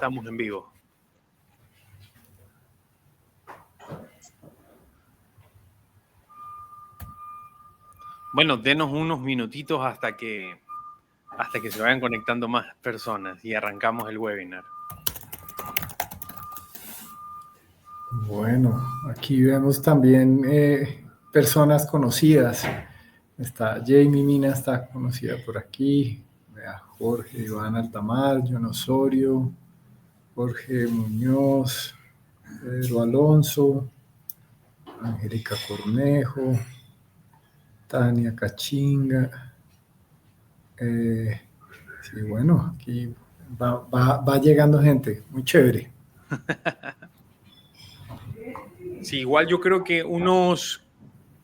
estamos en vivo. Bueno, denos unos minutitos hasta que se vayan conectando más personas y arrancamos el webinar. Bueno, aquí vemos también personas conocidas. Está Jamie Mina, está conocida por aquí. Vea, Jorge Iván Altamar, John Osorio, Jorge Muñoz, Pedro Alonso, Angélica Cornejo, Tania Cachinga. Sí, bueno, aquí va llegando gente, muy chévere. Sí, igual yo creo que unos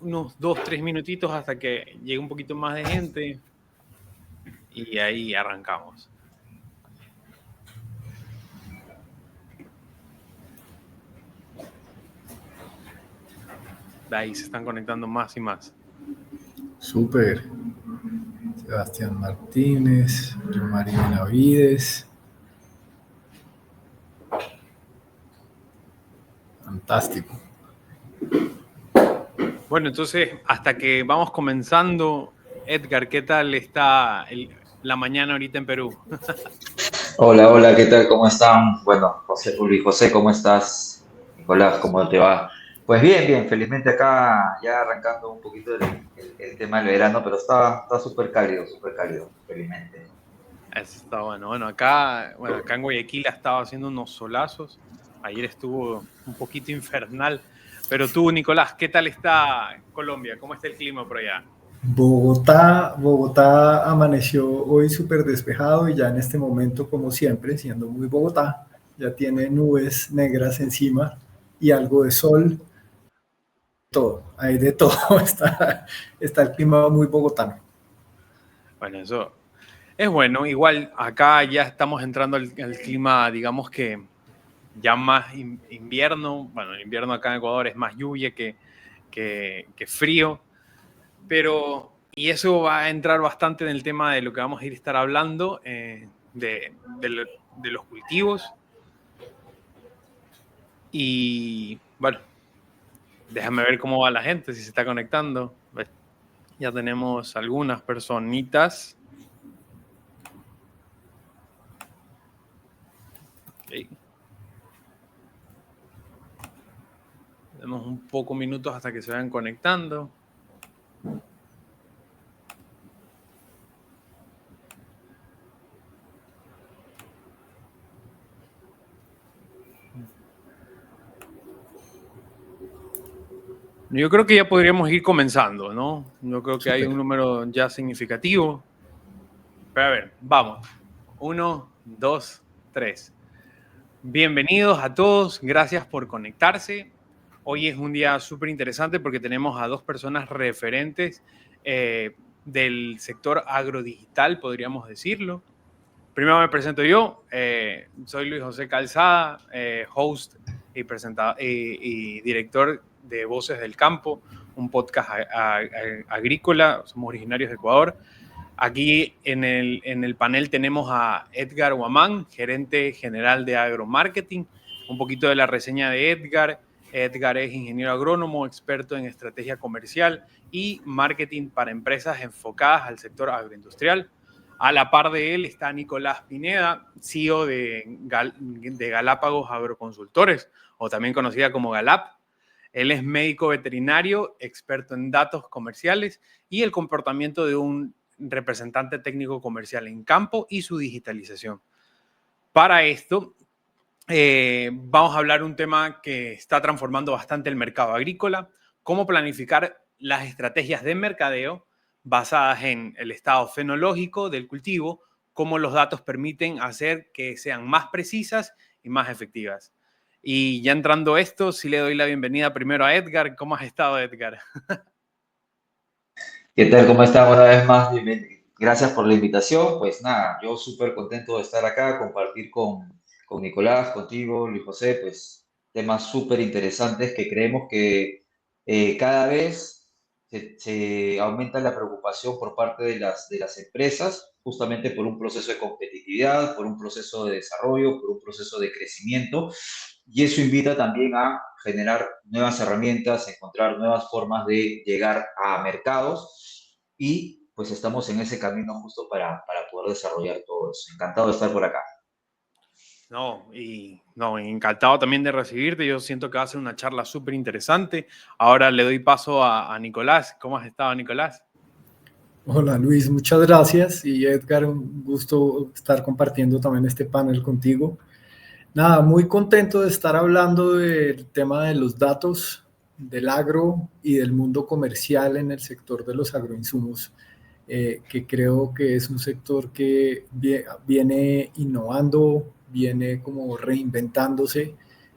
2-3 minutitos hasta que llegue un poquito más de gente y ahí arrancamos. De ahí se están conectando más y más. Súper. Sebastián Martínez, María Benavides. Fantástico. Bueno, entonces, hasta que vamos comenzando, Edgar, ¿qué tal está la mañana ahorita en Perú? Hola, hola, ¿qué tal? ¿Cómo están? Bueno, Luis José, ¿cómo estás? Nicolás, ¿cómo te va? Pues bien, bien, felizmente acá ya arrancando un poquito el tema del verano, pero está súper cálido, felizmente. Eso está bueno. Bueno, acá en Guayaquil ha estado haciendo unos solazos. Ayer estuvo un poquito infernal. Pero tú, Nicolás, ¿qué tal está Colombia? ¿Cómo está el clima por allá? Bogotá amaneció hoy súper despejado y ya en este momento, como siempre, siendo muy Bogotá, ya tiene nubes negras encima y algo de sol. Todo, hay de todo. Está el clima muy bogotano. Bueno, eso es bueno. Igual acá ya estamos entrando al clima, digamos que ya más invierno. Bueno, el invierno acá en Ecuador es más lluvia que frío. Y eso va a entrar bastante en el tema de lo que vamos a estar hablando, de los cultivos. Y bueno, déjame ver cómo va la gente, si se está conectando. Ya tenemos algunas personitas. Okay. Tenemos un poco minutos hasta que se vayan conectando. Yo creo que ya podríamos ir comenzando, ¿no? Yo creo que hay un número ya significativo. Pero a ver, vamos. 1, 2, 3. Bienvenidos a todos, gracias por conectarse. Hoy es un día súper interesante porque tenemos a dos personas referentes del sector agrodigital, podríamos decirlo. Primero me presento yo, soy Luis José Calzada, host y director de Voces del Campo, un podcast agrícola, somos originarios de Ecuador. Aquí en el panel tenemos a Edgar Huamán, gerente general de agromarketing. Un poquito de la reseña de Edgar. Edgar es ingeniero agrónomo, experto en estrategia comercial y marketing para empresas enfocadas al sector agroindustrial. A la par de él está Nicolás Pineda, CEO de Galápagos Agroconsultores, o también conocida como Galap. Él es médico veterinario, experto en datos comerciales y el comportamiento de un representante técnico comercial en campo y su digitalización. Para esto, vamos a hablar de un tema que está transformando bastante el mercado agrícola, cómo planificar las estrategias de mercadeo basadas en el estado fenológico del cultivo, cómo los datos permiten hacer que sean más precisas y más efectivas. Y ya entrando a esto, sí le doy la bienvenida primero a Edgar. ¿Cómo has estado, Edgar? ¿Qué tal? ¿Cómo están una vez más? Gracias por la invitación. Pues nada, yo súper contento de estar acá, compartir con Nicolás, contigo, Luis José, pues temas súper interesantes que creemos que cada vez se aumenta la preocupación por parte de las empresas, justamente por un proceso de competitividad, por un proceso de desarrollo, por un proceso de crecimiento, y eso invita también a generar nuevas herramientas, encontrar nuevas formas de llegar a mercados, y pues estamos en ese camino justo para poder desarrollar todo eso. Encantado de estar por acá. No, encantado también de recibirte. Yo siento que va a ser una charla súper interesante. Ahora le doy paso a Nicolás. ¿Cómo has estado, Nicolás? Hola Luis, muchas gracias. Y Edgar, un gusto estar compartiendo también este panel contigo. Nada, muy contento de estar hablando del tema de los datos, del agro y del mundo comercial en el sector de los agroinsumos, que creo que es un sector que viene innovando, viene como reinventándose,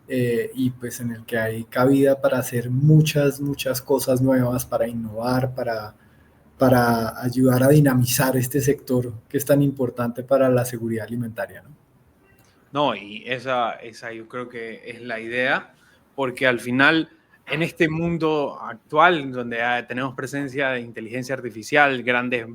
y pues en el que hay cabida para hacer muchas cosas nuevas, para innovar, para ayudar a dinamizar este sector que es tan importante para la seguridad alimentaria, ¿no? No, y esa yo creo que es la idea, porque al final, en este mundo actual, donde tenemos presencia de inteligencia artificial, grandes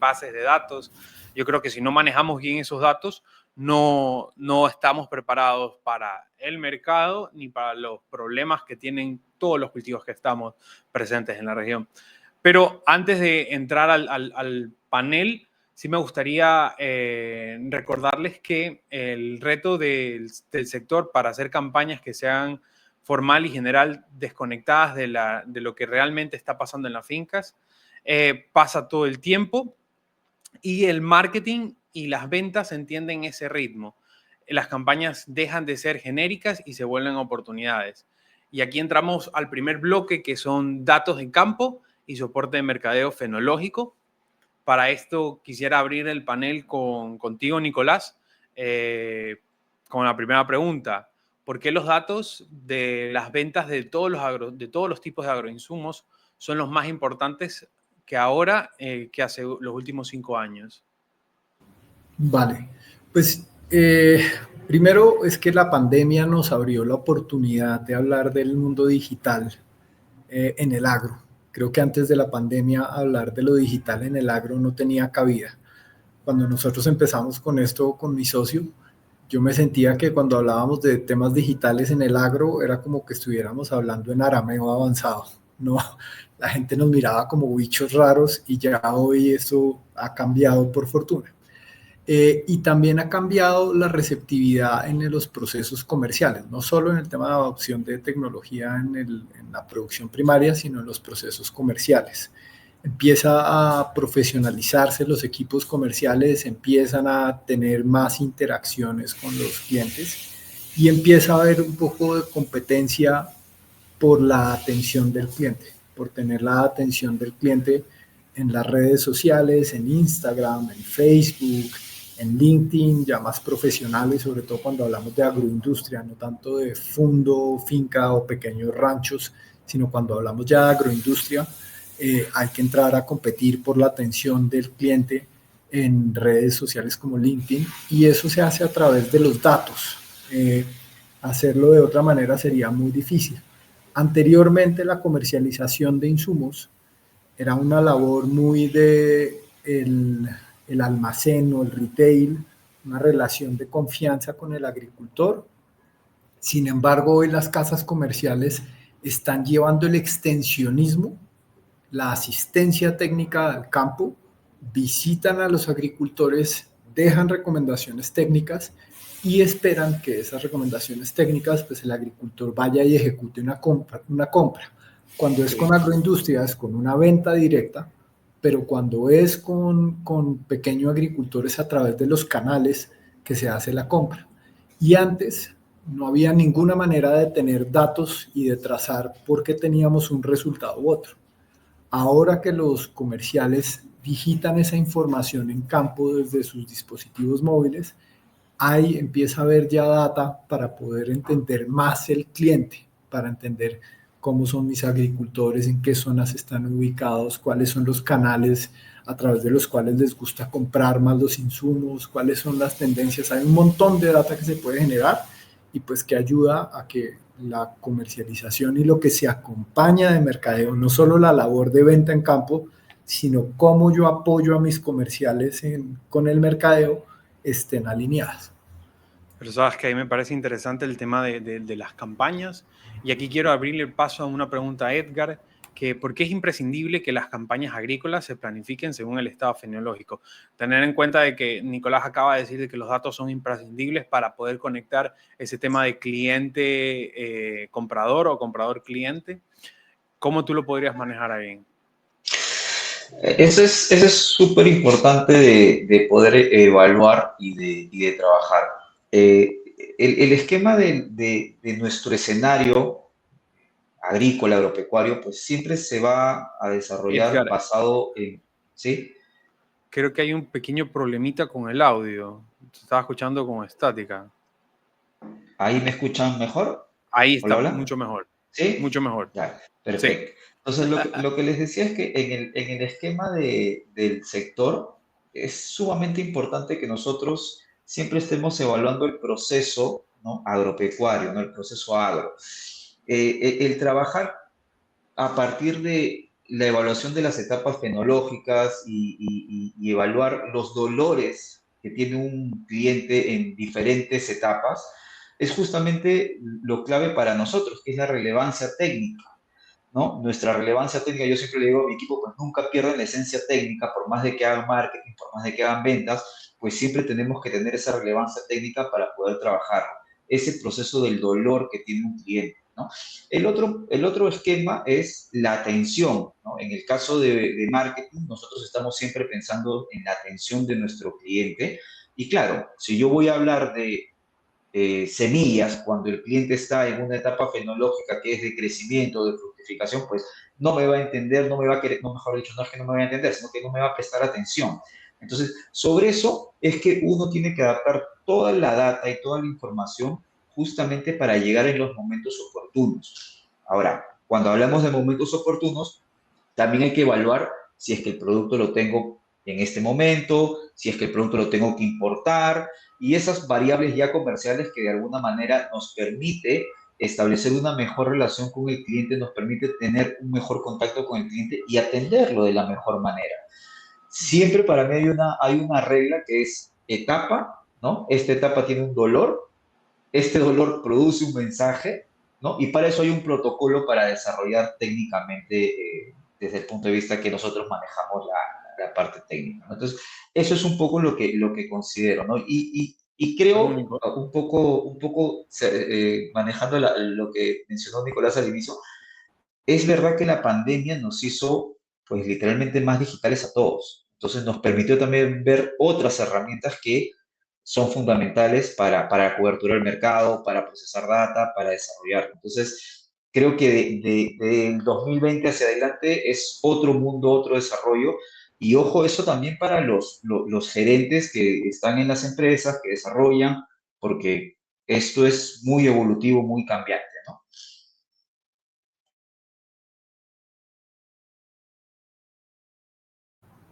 bases de datos, yo creo que si no manejamos bien esos datos, no estamos preparados para el mercado ni para los problemas que tienen todos los cultivos que estamos presentes en la región. Pero antes de entrar al panel, sí me gustaría recordarles que el reto del sector para hacer campañas que sean formal y general desconectadas de lo que realmente está pasando en las fincas, pasa todo el tiempo y el marketing y las ventas entienden ese ritmo. Las campañas dejan de ser genéricas y se vuelven oportunidades. Y aquí entramos al primer bloque, que son datos en campo y soporte de mercadeo fenológico. Para esto quisiera abrir el panel contigo, Nicolás, con la primera pregunta. ¿Por qué los datos de las ventas de todos los tipos de agroinsumos son los más importantes que ahora que hace los últimos 5 años? Vale, pues primero es que la pandemia nos abrió la oportunidad de hablar del mundo digital en el agro. Creo que antes de la pandemia hablar de lo digital en el agro no tenía cabida. Cuando nosotros empezamos con esto con mi socio, yo me sentía que cuando hablábamos de temas digitales en el agro era como que estuviéramos hablando en arameo avanzado. No, la gente nos miraba como bichos raros y ya hoy eso ha cambiado por fortuna. Y también ha cambiado la receptividad en los procesos comerciales, no solo en el tema de adopción de tecnología en la producción primaria, sino en los procesos comerciales. Empieza a profesionalizarse los equipos comerciales, empiezan a tener más interacciones con los clientes y empieza a haber un poco de competencia por la atención del cliente, por tener la atención del cliente en las redes sociales, en Instagram, en Facebook, en LinkedIn, ya más profesionales, sobre todo cuando hablamos de agroindustria, no tanto de fundo, finca o pequeños ranchos, sino cuando hablamos ya de agroindustria, hay que entrar a competir por la atención del cliente en redes sociales como LinkedIn, y eso se hace a través de los datos. Hacerlo de otra manera sería muy difícil. Anteriormente, la comercialización de insumos era una labor muy de el almacén o el retail, una relación de confianza con el agricultor. Sin embargo, hoy las casas comerciales están llevando el extensionismo, la asistencia técnica al campo, visitan a los agricultores, dejan recomendaciones técnicas y esperan que esas recomendaciones técnicas, pues el agricultor vaya y ejecute una compra. Cuando es con agroindustria, es con una venta directa, pero cuando es con pequeños agricultores, a través de los canales que se hace la compra. Y antes no había ninguna manera de tener datos y de trazar por qué teníamos un resultado u otro. Ahora que los comerciales digitan esa información en campo desde sus dispositivos móviles, ahí empieza a haber ya data para poder entender más el cliente, para entender cómo son mis agricultores, en qué zonas están ubicados, cuáles son los canales a través de los cuales les gusta comprar más los insumos, cuáles son las tendencias. Hay un montón de data que se puede generar y pues que ayuda a que la comercialización y lo que se acompaña de mercadeo, no solo la labor de venta en campo, sino cómo yo apoyo a mis comerciales con el mercadeo, estén alineadas. Pero sabes que ahí me parece interesante el tema de las campañas, y aquí quiero abrirle el paso a una pregunta a Edgar, que ¿por qué es imprescindible que las campañas agrícolas se planifiquen según el estado fenológico? Tener en cuenta de que Nicolás acaba de decir de que los datos son imprescindibles para poder conectar ese tema de cliente comprador o comprador cliente. ¿Cómo tú lo podrías manejar ahí? Eso es súper importante de poder evaluar y de trabajar. Eh, el esquema de nuestro escenario agrícola, agropecuario, pues siempre se va a desarrollar Edgar, basado en, ¿sí? creo que hay un pequeño problemita con el audio. Te estaba escuchando con estática. ¿Ahí me escuchan mejor? Ahí Hola, está, hola. mucho ¿Sí? mejor. Ya, Sí. perfecto. Entonces, lo que les decía es que en el esquema del sector es sumamente importante que nosotros siempre estemos evaluando el proceso, ¿no? Agropecuario, ¿no? El proceso agro. El trabajar a partir de la evaluación de las etapas fenológicas y evaluar los dolores que tiene un cliente en diferentes etapas, es justamente lo clave para nosotros, que es la relevancia técnica, ¿no? Nuestra relevancia técnica, yo siempre le digo a mi equipo, pues nunca pierdan la esencia técnica, por más de que hagan marketing, por más de que hagan ventas, pues siempre tenemos que tener esa relevancia técnica para poder trabajar ese proceso del dolor que tiene un cliente, ¿no? El otro esquema es la atención, ¿no? En el caso de marketing, nosotros estamos siempre pensando en la atención de nuestro cliente. Y claro, si yo voy a hablar de semillas, cuando el cliente está en una etapa fenológica que es de crecimiento, de fructificación, pues no me va a entender, no me va a querer, no, mejor dicho, no es que no me va a entender, sino que no me va a prestar atención. Entonces, sobre eso es que uno tiene que adaptar toda la data y toda la información justamente para llegar en los momentos oportunos. Ahora, cuando hablamos de momentos oportunos, también hay que evaluar si es que el producto lo tengo en este momento, si es que el producto lo tengo que importar, y esas variables ya comerciales que de alguna manera nos permite establecer una mejor relación con el cliente, nos permite tener un mejor contacto con el cliente y atenderlo de la mejor manera. Siempre para mí hay una regla que es etapa, ¿no? Esta etapa tiene un dolor, este dolor produce un mensaje, ¿no? Y para eso hay un protocolo para desarrollar técnicamente desde el punto de vista que nosotros manejamos la parte técnica, ¿no? Entonces, eso es un poco lo que considero, ¿no? Y creo, Único. un poco manejando lo que mencionó Nicolás al inicio, es verdad que la pandemia nos hizo, pues, literalmente más digitales a todos. Entonces, nos permitió también ver otras herramientas que son fundamentales para la cobertura del mercado, para procesar data, para desarrollar. Entonces, creo que del 2020 hacia adelante es otro mundo, otro desarrollo. Y ojo, eso también para los gerentes que están en las empresas, que desarrollan, porque esto es muy evolutivo, muy cambiante, ¿no?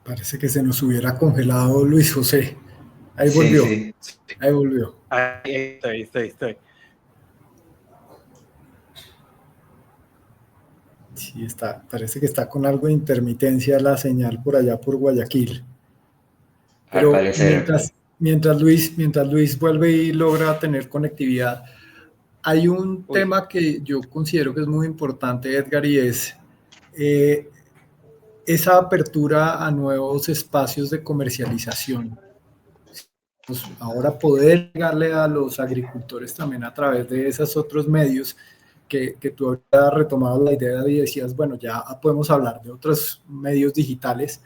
Parece que se nos hubiera congelado Luis José. Ahí Sí, volvió, sí. ahí volvió. Ahí estoy. Sí, está, parece que está con algo de intermitencia la señal por allá por Guayaquil. Al Pero parecer. mientras Luis vuelve y logra tener conectividad, hay un Uy, tema que yo considero que es muy importante, Edgar, y es eh, esa apertura a nuevos espacios de comercialización. Pues ahora poder llegarle a los agricultores también a través de esos otros medios que tú habías retomado la idea y decías, bueno, ya podemos hablar de otros medios digitales.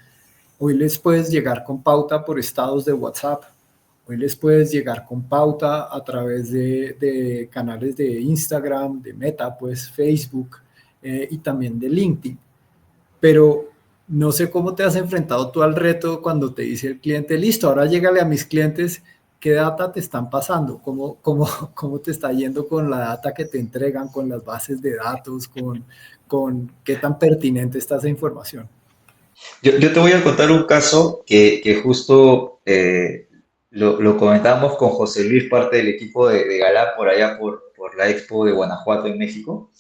Hoy les puedes llegar con pauta por estados de WhatsApp. Hoy les puedes llegar con pauta a través de canales de Instagram, de Meta, pues Facebook y también de LinkedIn. Pero no sé cómo te has enfrentado tú al reto cuando te dice el cliente, listo, ahora llégale a mis clientes, ¿qué data te están pasando? ¿Cómo te está yendo con la data que te entregan, con las bases de datos, con qué tan pertinente está esa información? Yo te voy a contar un caso que justo lo comentábamos con José Luis, parte del equipo de Galap, por allá por la Expo de Guanajuato en México.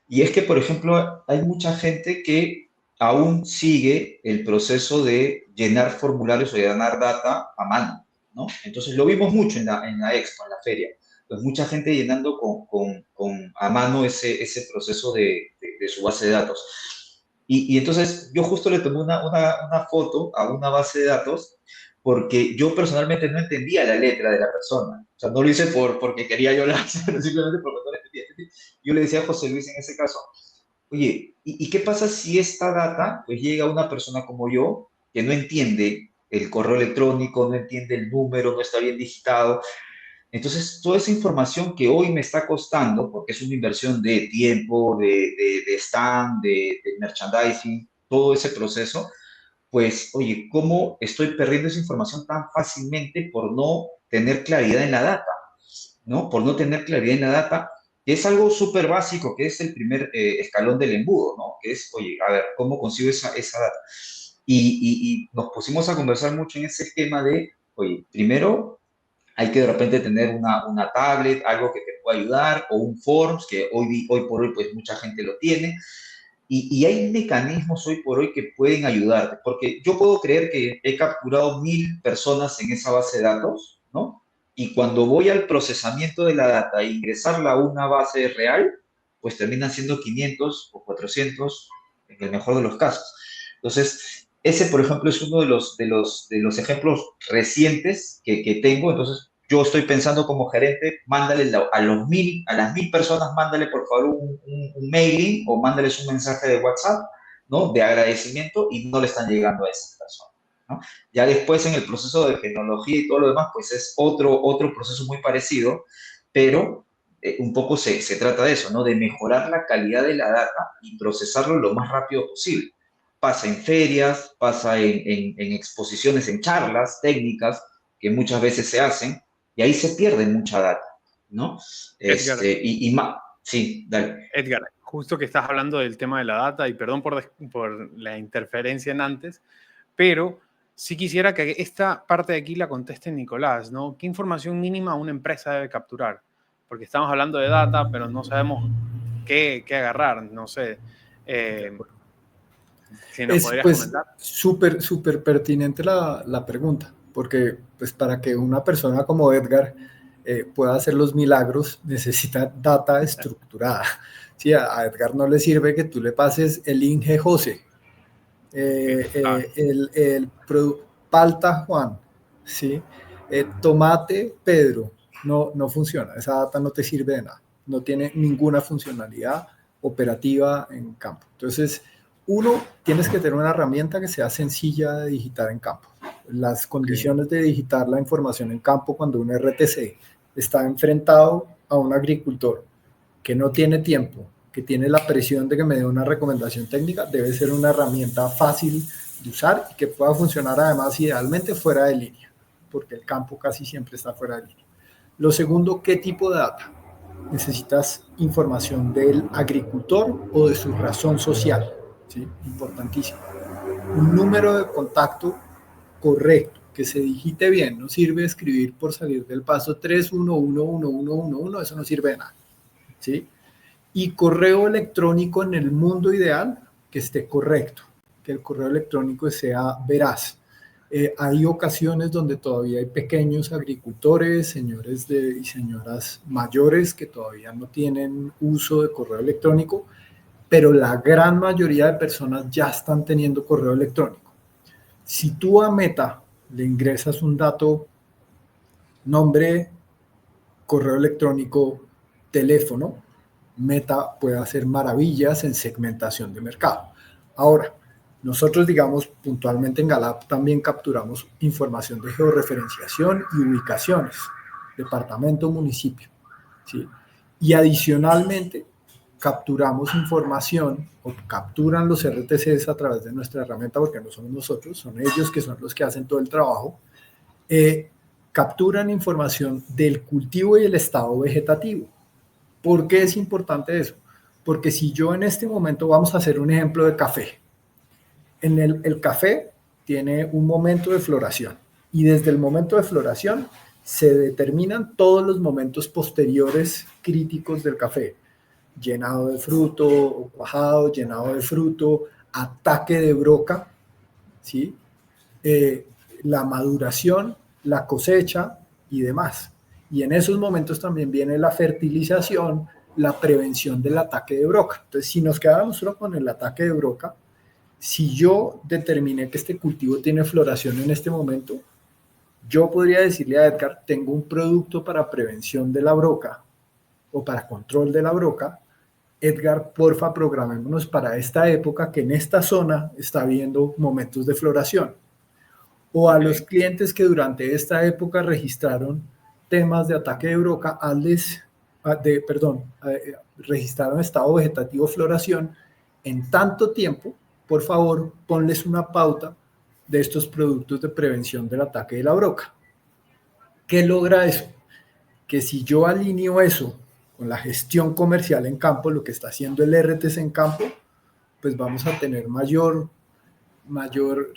Y es que, por ejemplo, hay mucha gente que aún sigue el proceso de llenar formularios o llenar data a mano, ¿no? Entonces lo vimos mucho en la Expo, en la feria. Pues mucha gente llenando a mano ese proceso de su base de datos. Y entonces yo justo le tomé una foto a una base de datos porque yo personalmente no entendía la letra de la persona. O sea, no lo hice porque quería yo la hacer, simplemente porque no la entendía. Yo le decía a José Luis en ese caso, oye, ¿y qué pasa si esta data pues llega a una persona como yo que no entiende el correo electrónico, no entiende el número, no está bien digitado? Entonces, toda esa información que hoy me está costando, porque es una inversión de tiempo, de stand, de merchandising, todo ese proceso, pues, oye, ¿cómo estoy perdiendo esa información tan fácilmente por no tener claridad en la data? ¿No? Por no tener claridad en la data, que es algo súper básico, que es el primer escalón del embudo, ¿no? Que es, oye, a ver, ¿cómo consigo esa data? Y nos pusimos a conversar mucho en ese esquema de, oye, primero hay que de repente tener una tablet, algo que te pueda ayudar, o un Forms, que hoy por hoy pues mucha gente lo tiene, y hay mecanismos hoy por hoy que pueden ayudarte, porque yo puedo creer que he capturado 1.000 personas en esa base de datos, ¿no? Y cuando voy al procesamiento de la data e ingresarla a una base real, pues terminan siendo 500 o 400 en el mejor de los casos. Entonces, ese, por ejemplo, es uno de los ejemplos recientes que tengo. Entonces, yo estoy pensando como gerente, mándale a las 1.000 personas, mándale por favor un mailing o mándales un mensaje de WhatsApp, ¿no? De agradecimiento y no le están llegando a esas personas, ¿no? Ya después en el proceso de tecnología y todo lo demás, pues es otro proceso muy parecido, pero un poco se trata de eso, ¿no? De mejorar la calidad de la data y procesarlo lo más rápido posible. Pasa en ferias, pasa en exposiciones, en charlas técnicas que muchas veces se hacen, y ahí se pierde mucha data, ¿no? Edgar, Sí, dale. Edgar, justo que estás hablando del tema de la data, y perdón por la interferencia en antes, pero sí quisiera que esta parte de aquí la conteste Nicolás, ¿no? ¿Qué información mínima una empresa debe capturar? Porque estamos hablando de data, pero no sabemos qué agarrar, no sé. De Eh, acuerdo. si nos Es podrías pues comentar. súper pertinente la pregunta, porque pues para que una persona como Edgar pueda hacer los milagros necesita data estructurada. Sí, a Edgar no le sirve que tú le pases el Inge José, Claro, palta Juan, ¿sí? Tomate Pedro, no funciona, esa data no te sirve de nada, no tiene ninguna funcionalidad operativa en campo. Entonces, uno, tienes que tener una herramienta que sea sencilla de digitar en campo. Las okay. condiciones de digitar la información en campo cuando un RTC está enfrentado a un agricultor que no tiene tiempo, que tiene la presión de que me dé una recomendación técnica, debe ser una herramienta fácil de usar y que pueda funcionar además idealmente fuera de línea, porque el campo casi siempre está fuera de línea. Lo segundo, ¿qué tipo de data? Necesitas información del agricultor o de su razón social, ¿sí? Importantísimo. Un número de contacto correcto, que se digite bien, no sirve escribir por salir del paso 3111111, eso no sirve de nada, ¿sí? Y correo electrónico en el mundo ideal que esté correcto, que el correo electrónico sea veraz. Hay ocasiones donde todavía hay pequeños agricultores, señores y señoras mayores que todavía no tienen uso de correo electrónico, pero la gran mayoría de personas ya están teniendo correo electrónico. Si tú a Meta le ingresas un dato, nombre, correo electrónico, teléfono, Meta puede hacer maravillas en segmentación de mercado. Ahora, nosotros, digamos, puntualmente en Galap también capturamos información de georreferenciación y ubicaciones, departamento, municipio, ¿sí? Y adicionalmente capturamos información o capturan los RTCs a través de nuestra herramienta, porque no somos nosotros, son ellos que son los que hacen todo el trabajo, capturan información del cultivo y el estado vegetativo. ¿Por qué es importante eso? Porque si yo en este momento, vamos a hacer un ejemplo de café. El café tiene un momento de floración, Y desde el momento de floración se determinan todos los momentos posteriores críticos del café. Llenado de fruto, o cuajado, llenado de fruto, ataque de broca, ¿sí? La maduración, la cosecha y demás. Y en esos momentos también viene la fertilización, la prevención del ataque de broca. Entonces, si nos quedáramos solo con el ataque de broca, si yo determiné que este cultivo tiene floración en este momento, yo podría decirle a Edgar, tengo un producto para prevención de la broca o para control de la broca. Edgar, porfa, programémonos para esta época que en esta zona está habiendo momentos de floración. O a los clientes que durante esta época registraron temas de ataque de broca, registraron estado vegetativo floración, en tanto tiempo, por favor, ponles una pauta de estos productos de prevención del ataque de la broca. ¿Qué logra eso? Que si yo alineo eso con la gestión comercial en campo, lo que está haciendo el RTC en campo, pues vamos a tener mayor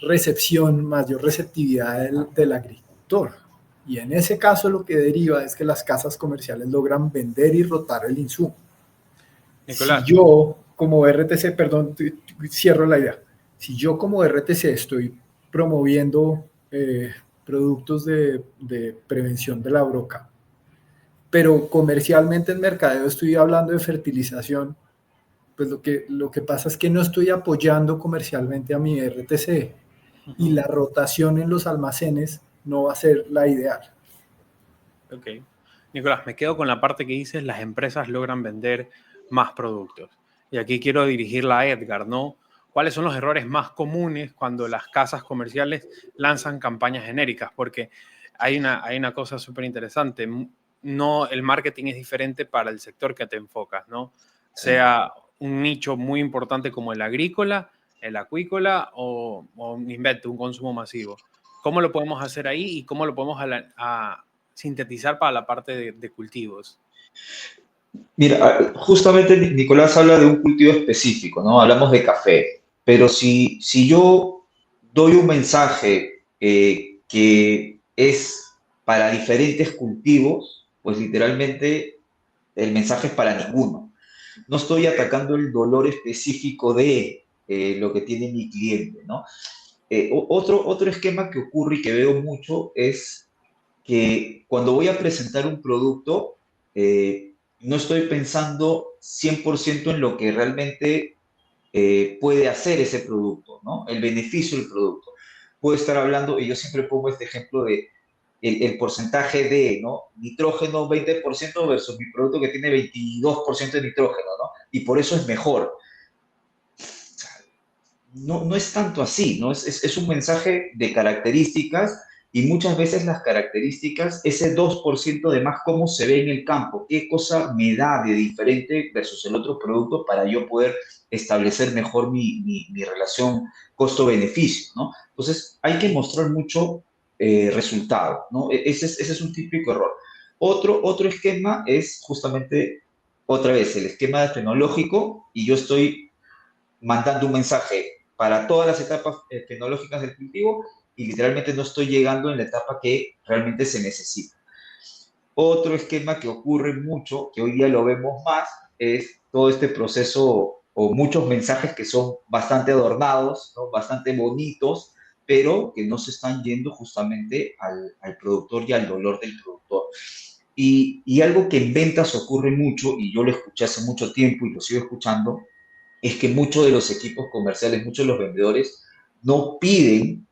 recepción, mayor receptividad del agricultor. Y en ese caso lo que deriva es que las casas comerciales logran vender y rotar el insumo. Nicolás. Si yo como RTC, perdón, cierro la idea, si yo como RTC estoy promoviendo productos de prevención de la broca, pero comercialmente en mercadeo estoy hablando de fertilización, pues lo que pasa es que no estoy apoyando comercialmente a mi RTC y la rotación en los almacenes no va a ser la ideal. Ok. Nicolás, me quedo con la parte que dices, las empresas logran vender más productos. Y aquí quiero dirigirla a Edgar, ¿no? ¿Cuáles son los errores más comunes cuando las casas comerciales lanzan campañas genéricas? Porque hay una cosa súper interesante. No, el marketing es diferente para el sector que te enfocas, ¿no? Sea un nicho muy importante como el agrícola, el acuícola o un invento, un consumo masivo. ¿Cómo lo podemos hacer ahí y cómo lo podemos sintetizar para la parte de cultivos? Mira, justamente Nicolás habla de un cultivo específico, ¿no? Hablamos de café, pero si yo doy un mensaje que es para diferentes cultivos, pues literalmente el mensaje es para ninguno. No estoy atacando el dolor específico de lo que tiene mi cliente, ¿no? Otro esquema que ocurre y que veo mucho es que cuando voy a presentar un producto, no estoy pensando 100% en lo que realmente puede hacer ese producto, ¿no? El beneficio del producto. Puedo estar hablando, y yo siempre pongo este ejemplo de el porcentaje de, ¿no? Nitrógeno 20% versus mi producto que tiene 22% de nitrógeno, ¿no? Y por eso es mejor. No es tanto así, ¿no? Es un mensaje de características y muchas veces las características, ese 2% de más cómo se ve en el campo, qué cosa me da de diferente versus el otro producto para yo poder establecer mejor mi relación costo-beneficio, ¿no? Entonces, hay que mostrar mucho resultado, ¿no? Ese es un típico error. Otro esquema es justamente, otra vez, el esquema tecnológico y yo estoy mandando un mensaje para todas las etapas tecnológicas del cultivo y literalmente no estoy llegando en la etapa que realmente se necesita. Otro esquema que ocurre mucho, que hoy día lo vemos más, es todo este proceso o muchos mensajes que son bastante adornados, ¿no? Bastante bonitos, pero que no se están yendo justamente al productor y al dolor del productor. Y algo que en ventas ocurre mucho, y yo lo escuché hace mucho tiempo y lo sigo escuchando, es que muchos de los equipos comerciales, muchos de los vendedores no piden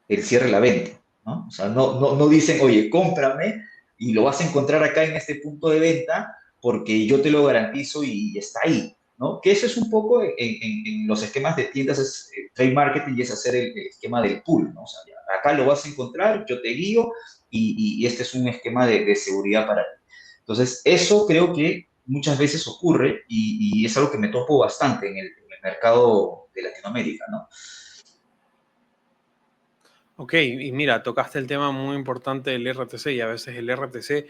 el cierre de la venta, ¿no? O sea, no dicen, oye, cómprame y lo vas a encontrar acá en este punto de venta porque yo te lo garantizo y está ahí, ¿no? Que eso es un poco en los esquemas de tiendas, es trade marketing y es hacer el esquema del pool, ¿no? O sea, acá lo vas a encontrar, yo te guío y este es un esquema de seguridad para ti. Entonces, eso creo que muchas veces ocurre y es algo que me topo bastante en el mercado de Latinoamérica, ¿no? Ok, y mira, tocaste el tema muy importante del RTC y a veces el RTC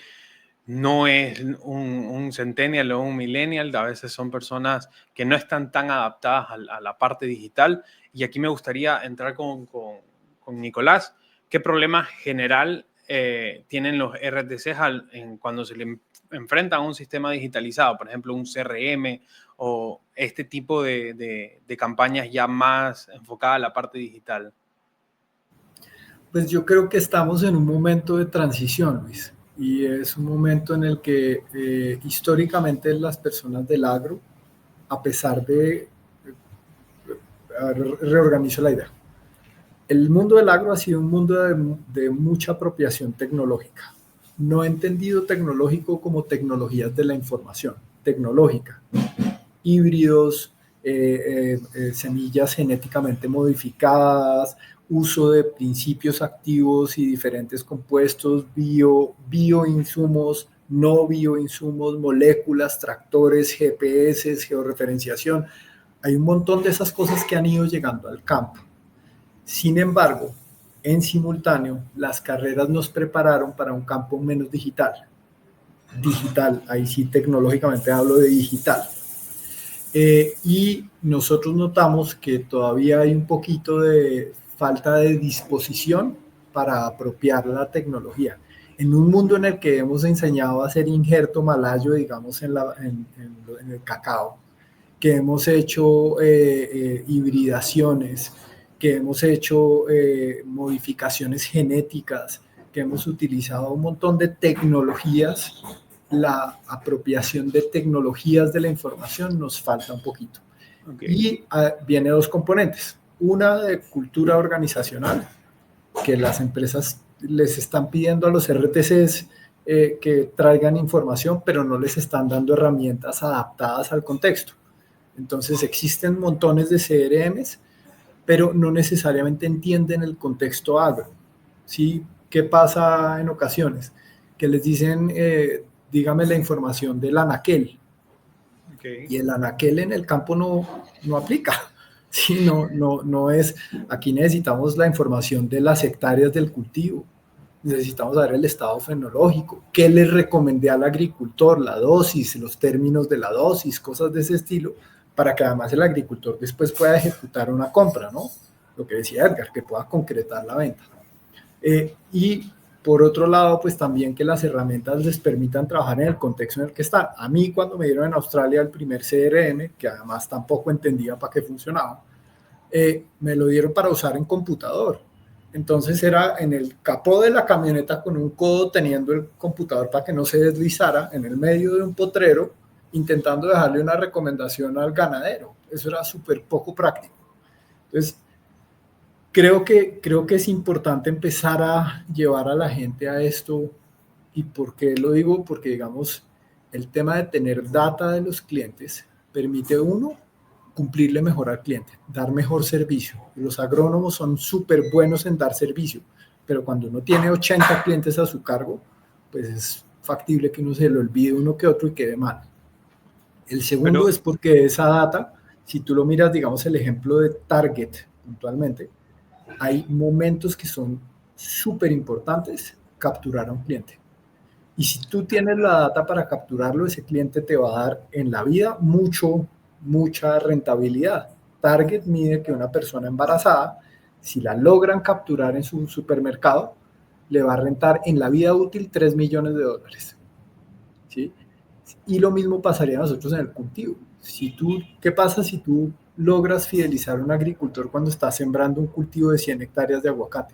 no es un centennial o un millennial, a veces son personas que no están tan adaptadas a la parte digital. Y aquí me gustaría entrar con Nicolás, ¿qué problema general tienen los RTCs cuando se le enfrentan a un sistema digitalizado? Por ejemplo, un CRM o este tipo de campañas ya más enfocadas a la parte digital. Pues yo creo que estamos en un momento de transición, Luis, y es un momento en el que históricamente las personas del agro, a pesar de, reorganizo la idea, el mundo del agro ha sido un mundo de mucha apropiación tecnológica. No he entendido tecnológico como tecnologías de la información, tecnológica, híbridos, semillas genéticamente modificadas, uso de principios activos y diferentes compuestos, bioinsumos, no bioinsumos, moléculas, tractores, GPS, georreferenciación. Hay un montón de esas cosas que han ido llegando al campo. Sin embargo, en simultáneo, las carreras nos prepararon para un campo menos digital. Digital, ahí sí tecnológicamente hablo de digital. Y nosotros notamos que todavía hay un poquito de falta de disposición para apropiar la tecnología. En un mundo en el que hemos enseñado a hacer injerto malayo, digamos, en el cacao, que hemos hecho hibridaciones, que hemos hecho modificaciones genéticas, que hemos utilizado un montón de tecnologías, la apropiación de tecnologías de la información nos falta un poquito. Okay. Y viene dos componentes. Una de cultura organizacional, que las empresas les están pidiendo a los RTCs que traigan información, pero no les están dando herramientas adaptadas al contexto. Entonces existen montones de CRMs, pero no necesariamente entienden el contexto agro. ¿Sí? ¿Qué pasa en ocasiones? Que les dicen, dígame la información del anaquel. Okay. Y el anaquel en el campo no aplica. Sí, no es, aquí necesitamos la información de las hectáreas del cultivo, necesitamos saber el estado fenológico, qué le recomendé al agricultor, la dosis, los términos de la dosis, cosas de ese estilo, para que además el agricultor después pueda ejecutar una compra, ¿no? Lo que decía Edgar, que pueda concretar la venta. Y por otro lado, pues también que las herramientas les permitan trabajar en el contexto en el que están. A mí cuando me dieron en Australia el primer CRM, que además tampoco entendía para qué funcionaba, me lo dieron para usar en computador. Entonces era en el capó de la camioneta con un codo teniendo el computador para que no se deslizara en el medio de un potrero, intentando dejarle una recomendación al ganadero. Eso era súper poco práctico. Entonces, creo que es importante empezar a llevar a la gente a esto. ¿Y por qué lo digo? Porque, digamos, el tema de tener data de los clientes permite, uno, cumplirle mejor al cliente, dar mejor servicio. Los agrónomos son súper buenos en dar servicio, pero cuando uno tiene 80 clientes a su cargo, pues es factible que uno se le olvide uno que otro y quede mal. El segundo es porque esa data, si tú lo miras, digamos, el ejemplo de Target puntualmente, hay momentos que son súper importantes capturar a un cliente. Y si tú tienes la data para capturarlo, ese cliente te va a dar en la vida mucha rentabilidad. Target mide que una persona embarazada, si la logran capturar en su supermercado, le va a rentar en la vida útil $3 millones. ¿Sí? Y lo mismo pasaría a nosotros en el cultivo. ¿Qué pasa si tú logras fidelizar a un agricultor cuando está sembrando un cultivo de 100 hectáreas de aguacate?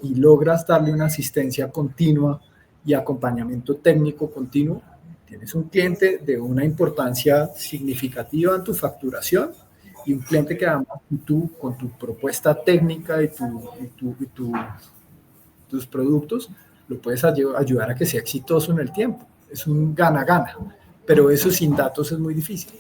Y logras darle una asistencia continua y acompañamiento técnico continuo. Tienes un cliente de una importancia significativa en tu facturación y un cliente que además tú, con tu propuesta técnica y tus productos, lo puedes ayudar a que sea exitoso en el tiempo. Es un gana-gana, pero eso sin datos es muy difícil.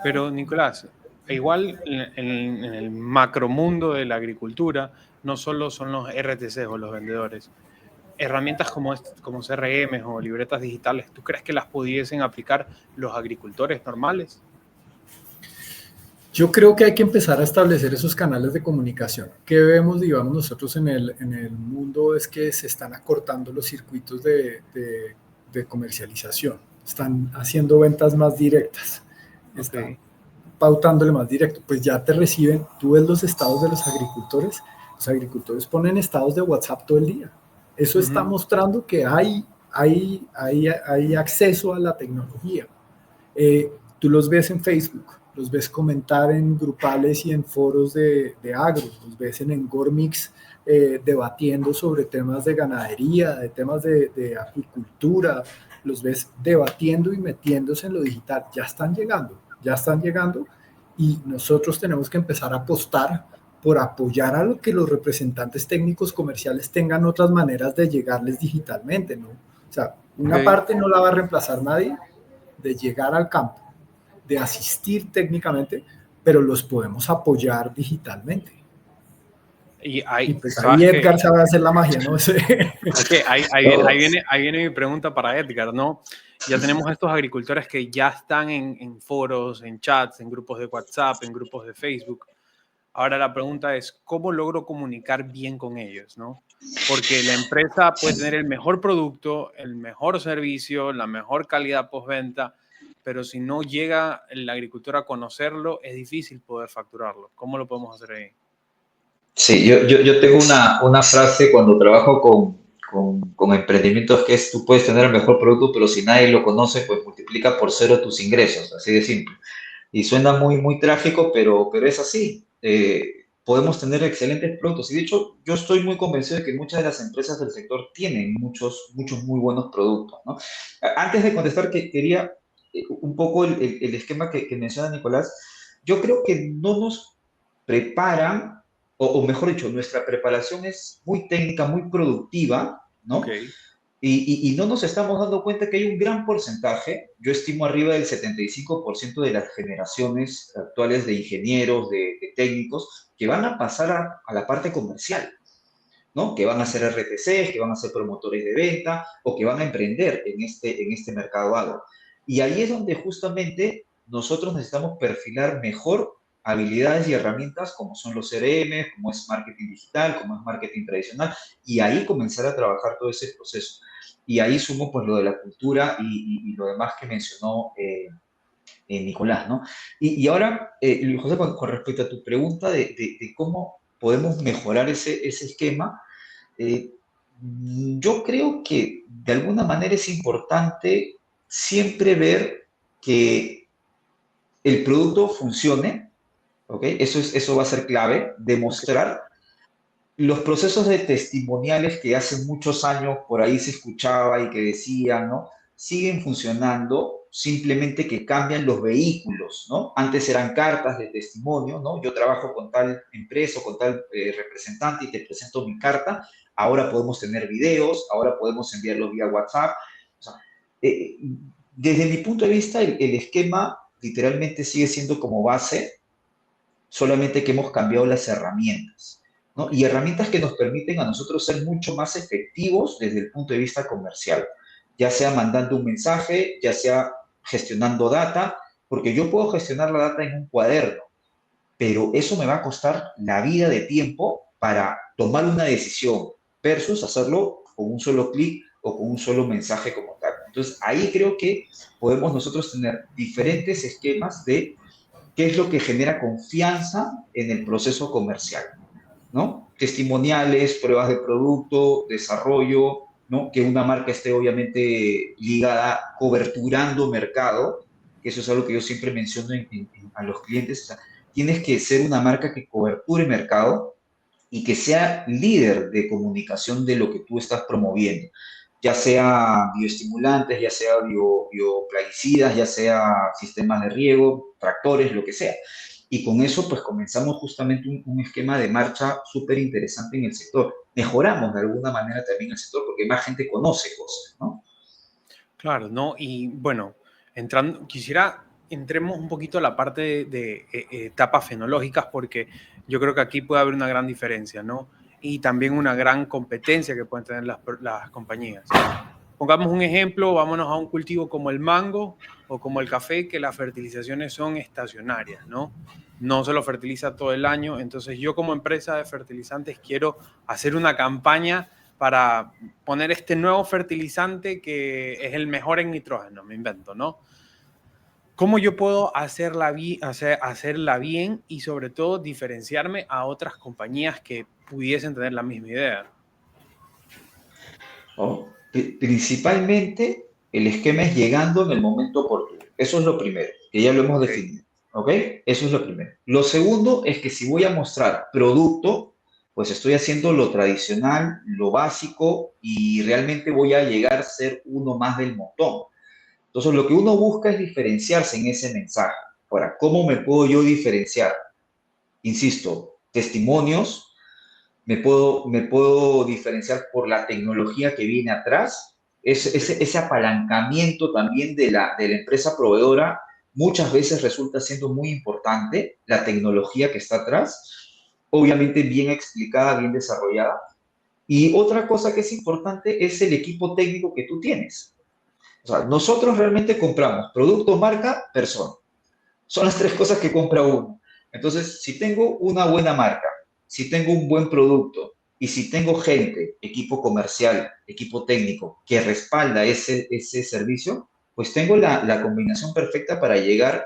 Pero, Nicolás, igual en el macromundo de la agricultura, no solo son los RTCs o los vendedores. Herramientas como CRM o libretas digitales, ¿tú crees que las pudiesen aplicar los agricultores normales? Yo creo que hay que empezar a establecer esos canales de comunicación. ¿Qué vemos, digamos, nosotros en el mundo? Es que se están acortando los circuitos de comercialización. Están haciendo ventas más directas. Están pautándole más directo. Pues ya te reciben, tú ves los estados de los agricultores, Los agricultores ponen estados de WhatsApp todo el día. Eso está mostrando que hay acceso a la tecnología. Tú los ves en Facebook, los ves comentar en grupales y en foros de agro, los ves en Engormix debatiendo sobre temas de ganadería, de temas de apicultura, los ves debatiendo y metiéndose en lo digital. Ya están llegando y nosotros tenemos que empezar a apostar por apoyar a lo que los representantes técnicos comerciales tengan otras maneras de llegarles digitalmente, ¿no? O sea, una parte no la va a reemplazar nadie, de llegar al campo, de asistir técnicamente, pero los podemos apoyar digitalmente. Y pues ahí Edgar sabe hacer la magia, ¿no? Okay, ahí viene mi pregunta para Edgar, ¿no? Ya tenemos estos agricultores que ya están en foros, en chats, en grupos de WhatsApp, en grupos de Facebook. Ahora la pregunta es, ¿cómo logro comunicar bien con ellos, no? Porque la empresa puede tener el mejor producto, el mejor servicio, la mejor calidad postventa, pero si no llega el agricultor a conocerlo, es difícil poder facturarlo. ¿Cómo lo podemos hacer ahí? Sí, yo tengo una frase cuando trabajo con emprendimientos que es, tú puedes tener el mejor producto, pero si nadie lo conoce, pues multiplica por 0 tus ingresos, así de simple. Y suena muy trágico, pero es así. Podemos tener excelentes productos. Y de hecho, yo estoy muy convencido de que muchas de las empresas del sector tienen muchos muy buenos productos, ¿no? Antes de contestar, que quería un poco el esquema que menciona Nicolás. Yo creo que no nos preparan, o mejor dicho, nuestra preparación es muy técnica, muy productiva, ¿no? Okay. Y no nos estamos dando cuenta que hay un gran porcentaje, yo estimo arriba del 75% de las generaciones actuales de ingenieros, de técnicos, que van a pasar a la parte comercial, ¿no? Que van a ser RTCs, que van a ser promotores de venta o que van a emprender en este mercado agro. Y ahí es donde justamente nosotros necesitamos perfilar mejor habilidades y herramientas como son los CRM, como es marketing digital, como es marketing tradicional, y ahí comenzar a trabajar todo ese proceso. Y ahí sumo pues lo de la cultura y lo demás que mencionó Nicolás, ¿no? Y ahora, Luis José, con respecto a tu pregunta de cómo podemos mejorar ese esquema, eh, yo creo que de alguna manera es importante siempre ver que el producto funcione, ¿ok? Eso va a ser clave, demostrar. Los procesos de testimoniales que hace muchos años por ahí se escuchaba y que decían, ¿no? Siguen funcionando, simplemente que cambian los vehículos, ¿no? Antes eran cartas de testimonio, ¿no? Yo trabajo con tal empresa, con tal representante y te presento mi carta. Ahora podemos tener videos, ahora podemos enviarlos vía WhatsApp. O sea, eh, desde mi punto de vista, el esquema literalmente sigue siendo como base, solamente que hemos cambiado las herramientas, ¿no? Y herramientas que nos permiten a nosotros ser mucho más efectivos desde el punto de vista comercial, ya sea mandando un mensaje, ya sea gestionando data, porque yo puedo gestionar la data en un cuaderno, pero eso me va a costar la vida de tiempo para tomar una decisión versus hacerlo con un solo clic o con un solo mensaje como tal. Entonces, ahí creo que podemos nosotros tener diferentes esquemas de qué es lo que genera confianza en el proceso comercial, ¿no? Testimoniales, pruebas de producto, desarrollo, ¿no? Que una marca esté obviamente ligada, coberturando mercado, que eso es algo que yo siempre menciono a los clientes. O sea, tienes que ser una marca que coberture mercado y que sea líder de comunicación de lo que tú estás promoviendo, ya sea bioestimulantes, ya sea bioplaguicidas, ya sea sistemas de riego, tractores, lo que sea. Y con eso, pues comenzamos justamente un esquema de marcha súper interesante en el sector. Mejoramos de alguna manera también el sector porque más gente conoce cosas, ¿no? Claro, ¿no? Y bueno, entremos un poquito a la parte de etapas fenológicas porque yo creo que aquí puede haber una gran diferencia, ¿no? Y también una gran competencia que pueden tener las compañías. Pongamos un ejemplo, vámonos a un cultivo como el mango o como el café, que las fertilizaciones son estacionarias, ¿no? No se lo fertiliza todo el año. Entonces yo como empresa de fertilizantes quiero hacer una campaña para poner este nuevo fertilizante que es el mejor en nitrógeno, me invento, ¿no? ¿Cómo yo puedo hacerla bien y sobre todo diferenciarme a otras compañías que pudiesen tener la misma idea? ¿No? Principalmente el esquema es llegando en el momento oportuno. Eso es lo primero, que ya lo hemos Ok. definido. ¿Ok? Eso es lo primero. Lo segundo es que si voy a mostrar producto, pues estoy haciendo lo tradicional, lo básico y realmente voy a llegar a ser uno más del montón. Entonces, lo que uno busca es diferenciarse en ese mensaje. Ahora, ¿cómo me puedo yo diferenciar? Insisto, testimonios, me puedo diferenciar por la tecnología que viene atrás, Sí. ese apalancamiento también de la empresa proveedora muchas veces resulta siendo muy importante, la tecnología que está atrás, obviamente bien explicada, bien desarrollada. Y otra cosa que es importante es el equipo técnico que tú tienes. O sea, nosotros realmente compramos producto, marca, persona. Son las tres cosas que compra uno. Entonces, si tengo una buena marca, si tengo un buen producto y si tengo gente, equipo comercial, equipo técnico que respalda ese servicio, pues tengo la combinación perfecta para llegar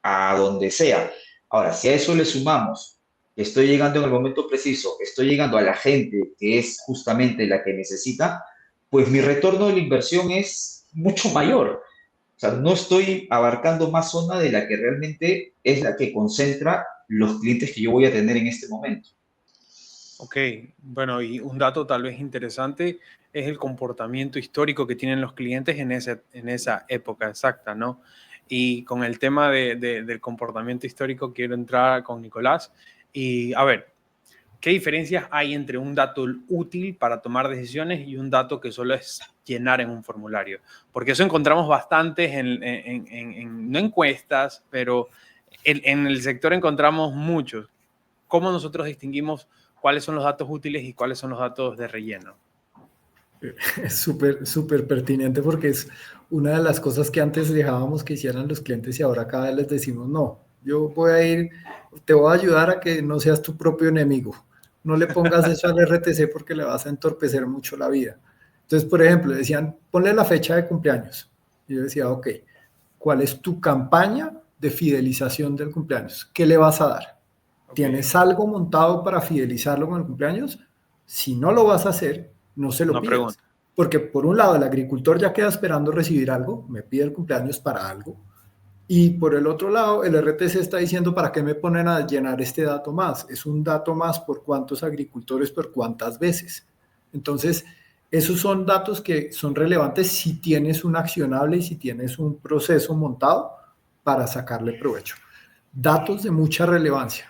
a donde sea. Ahora, si a eso le sumamos que estoy llegando en el momento preciso, estoy llegando a la gente que es justamente la que necesita, pues mi retorno de la inversión es mucho mayor. O sea, no estoy abarcando más zona de la que realmente es la que concentra los clientes que yo voy a tener en este momento. Ok, bueno, y un dato tal vez interesante es el comportamiento histórico que tienen los clientes en esa época exacta, ¿no? Y con el tema del comportamiento histórico quiero entrar con Nicolás. Y a ver, ¿qué diferencias hay entre un dato útil para tomar decisiones y un dato que solo es llenar en un formulario? Porque eso encontramos bastantes no encuestas, pero en el sector encontramos muchos. ¿Cómo nosotros distinguimos cuáles son los datos útiles y cuáles son los datos de relleno? Es súper, súper pertinente porque es una de las cosas que antes dejábamos que hicieran los clientes y ahora cada vez les decimos, no, yo voy a ir, te voy a ayudar a que no seas tu propio enemigo. No le pongas eso al RTC porque le vas a entorpecer mucho la vida. Entonces, por ejemplo, decían, ponle la fecha de cumpleaños. Y yo decía, ok, ¿cuál es tu campaña de fidelización del cumpleaños? ¿Qué le vas a dar? Ok, ¿Tienes algo montado para fidelizarlo con el cumpleaños? Si no lo vas a hacer, no se lo no pidas. pregunto. Porque por un lado el agricultor ya queda esperando recibir algo, me pide el cumpleaños para algo, y por el otro lado el RTC está diciendo para qué me ponen a llenar este dato más. Es un dato más por cuántos agricultores, por cuántas veces. Entonces, esos son datos que son relevantes si tienes un accionable y si tienes un proceso montado para sacarle provecho. Datos de mucha relevancia.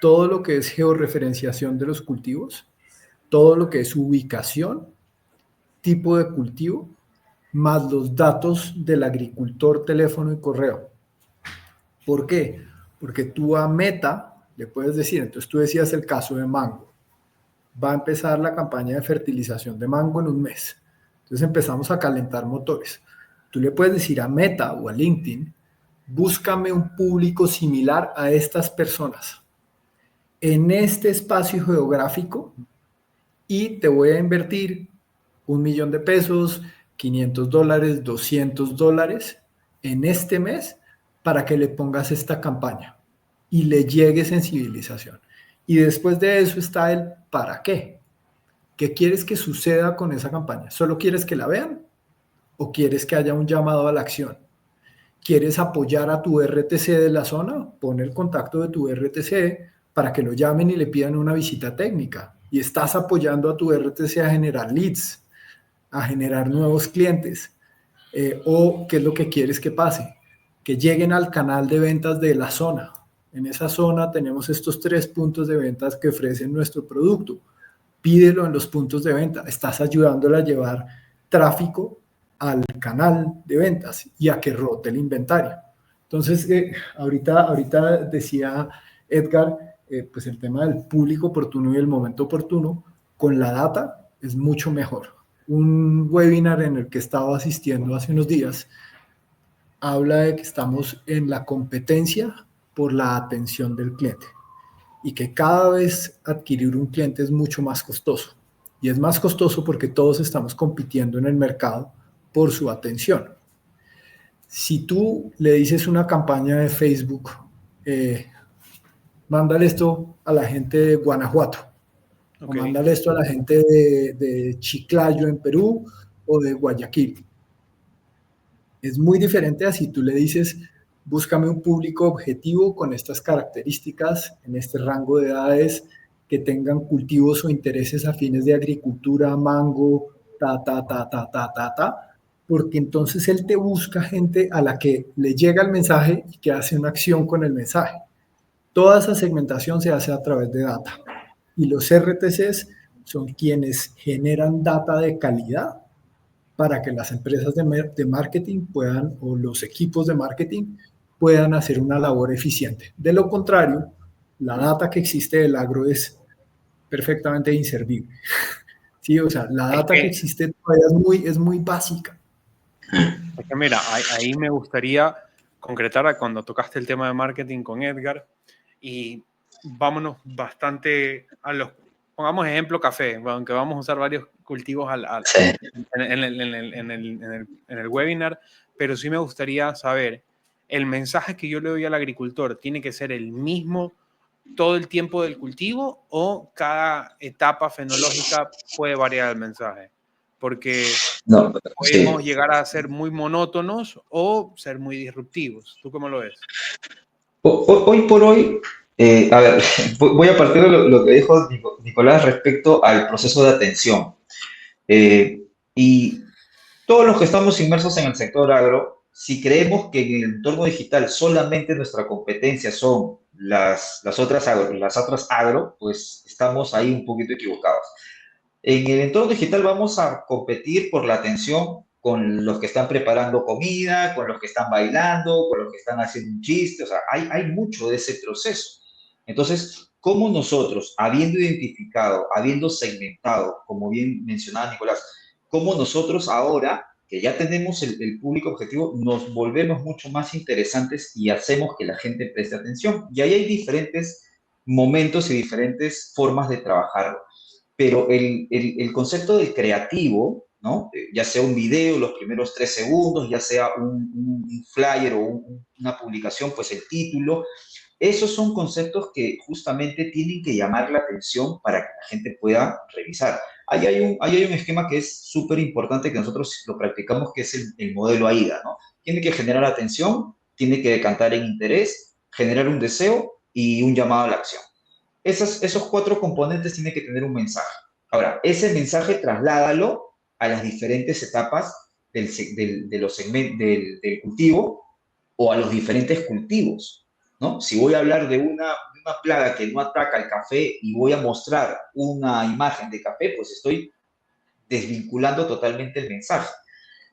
Todo lo que es georreferenciación de los cultivos, todo lo que es ubicación, tipo de cultivo, más los datos del agricultor, teléfono y correo. ¿Por qué? Porque tú a Meta le puedes decir, entonces tú decías el caso de mango, va a empezar la campaña de fertilización de mango en un mes. Entonces empezamos a calentar motores. Tú le puedes decir a Meta o a LinkedIn, búscame un público similar a estas personas en este espacio geográfico y te voy a invertir 1 millón de pesos, $500, $200 en este mes para que le pongas esta campaña y le llegue sensibilización. Y después de eso está el para qué. ¿Qué quieres que suceda con esa campaña? ¿Solo quieres que la vean o quieres que haya un llamado a la acción? ¿Quieres apoyar a tu RTC de la zona? Pon el contacto de tu RTC para que lo llamen y le pidan una visita técnica. Y estás apoyando a tu RTC a generar leads, a generar nuevos clientes. ¿O qué es lo que quieres que pase? Que lleguen al canal de ventas de la zona. En esa zona tenemos estos 3 puntos de ventas que ofrecen nuestro producto. Pídelo en los puntos de venta. Estás ayudándole a llevar tráfico al canal de ventas y a que rote el inventario. Entonces, ahorita decía Edgar, pues el tema del público oportuno y el momento oportuno, con la data es mucho mejor. Un webinar en el que estaba asistiendo hace unos días habla de que estamos en la competencia por la atención del cliente y que cada vez adquirir un cliente es mucho más costoso. Y es más costoso porque todos estamos compitiendo en el mercado por su atención. Si tú le dices una campaña de Facebook, mándale esto a la gente de Guanajuato, o Ok. mándale esto a la gente de Chiclayo en Perú o de Guayaquil. Es muy diferente a si tú le dices, búscame un público objetivo con estas características, en este rango de edades, que tengan cultivos o intereses afines de agricultura, mango, porque entonces él te busca gente a la que le llega el mensaje y que hace una acción con el mensaje. Toda esa segmentación se hace a través de data. Y los RTCs son quienes generan data de calidad para que las empresas de marketing puedan, o los equipos de marketing, puedan hacer una labor eficiente. De lo contrario, la data que existe del agro es perfectamente inservible. Sí, o sea, la data que existe todavía es muy básica. Es que mira, ahí me gustaría concretar cuando tocaste el tema de marketing con Edgar y vámonos bastante a los, pongamos ejemplo café, aunque vamos a usar varios cultivos Sí. en el webinar, pero sí me gustaría saber, el mensaje que yo le doy al agricultor tiene que ser el mismo todo el tiempo del cultivo o cada etapa fenológica puede variar el mensaje, porque No, podemos sí. llegar a ser muy monótonos o ser muy disruptivos. ¿Tú cómo lo ves? Hoy por hoy, a ver, voy a partir de lo que dijo Nicolás respecto al proceso de atención. Y todos los que estamos inmersos en el sector agro, si creemos que en el entorno digital solamente nuestra competencia son las otras agro, pues estamos ahí un poquito equivocados. En el entorno digital vamos a competir por la atención con los que están preparando comida, con los que están bailando, con los que están haciendo un chiste, o sea, hay mucho de ese proceso. Entonces, ¿cómo nosotros, habiendo identificado, habiendo segmentado, como bien mencionaba Nicolás, cómo nosotros ahora, que ya tenemos el público objetivo, nos volvemos mucho más interesantes y hacemos que la gente preste atención? Y ahí hay diferentes momentos y diferentes formas de trabajarlo, pero el concepto del creativo, ¿no? Ya sea un video, los primeros 3 segundos, ya sea un flyer o una publicación, pues el título, esos son conceptos que justamente tienen que llamar la atención para que la gente pueda revisar. Ahí hay un esquema que es súper importante que nosotros lo practicamos, que es el modelo AIDA, ¿no? Tiene que generar atención, tiene que decantar en interés, generar un deseo y un llamado a la acción. Esos 4 componentes tienen que tener un mensaje. Ahora, ese mensaje trasládalo a las diferentes etapas del cultivo o a los diferentes cultivos, ¿no? Si voy a hablar de una plaga que no ataca el café y voy a mostrar una imagen de café, pues estoy desvinculando totalmente el mensaje.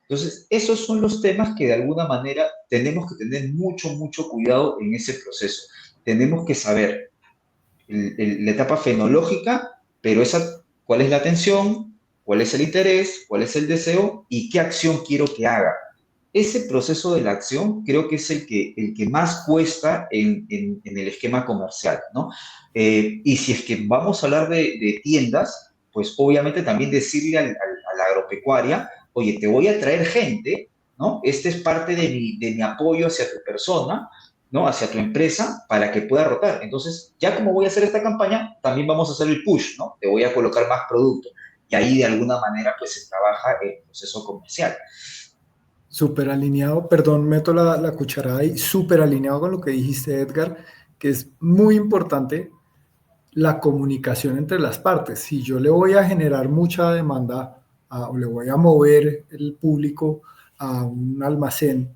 Entonces, esos son los temas que de alguna manera tenemos que tener mucho, mucho cuidado en ese proceso. Tenemos que saber la etapa fenológica, pero cuál es la atención, cuál es el interés, cuál es el deseo y qué acción quiero que haga. Ese proceso de la acción creo que es el que más cuesta en el esquema comercial, ¿no? Y si es que vamos a hablar de tiendas, pues obviamente también decirle a la agropecuaria, oye, te voy a traer gente, ¿no? Este es parte de mi apoyo hacia tu persona, ¿no? Hacia tu empresa para que pueda rotar. Entonces, ya como voy a hacer esta campaña, también vamos a hacer el push, ¿no? Te voy a colocar más producto. Y ahí de alguna manera pues se trabaja el proceso comercial. Súper alineado, perdón, meto la cucharada ahí, súper alineado con lo que dijiste, Edgar, que es muy importante la comunicación entre las partes. Si yo le voy a generar mucha demanda o le voy a mover el público a un almacén,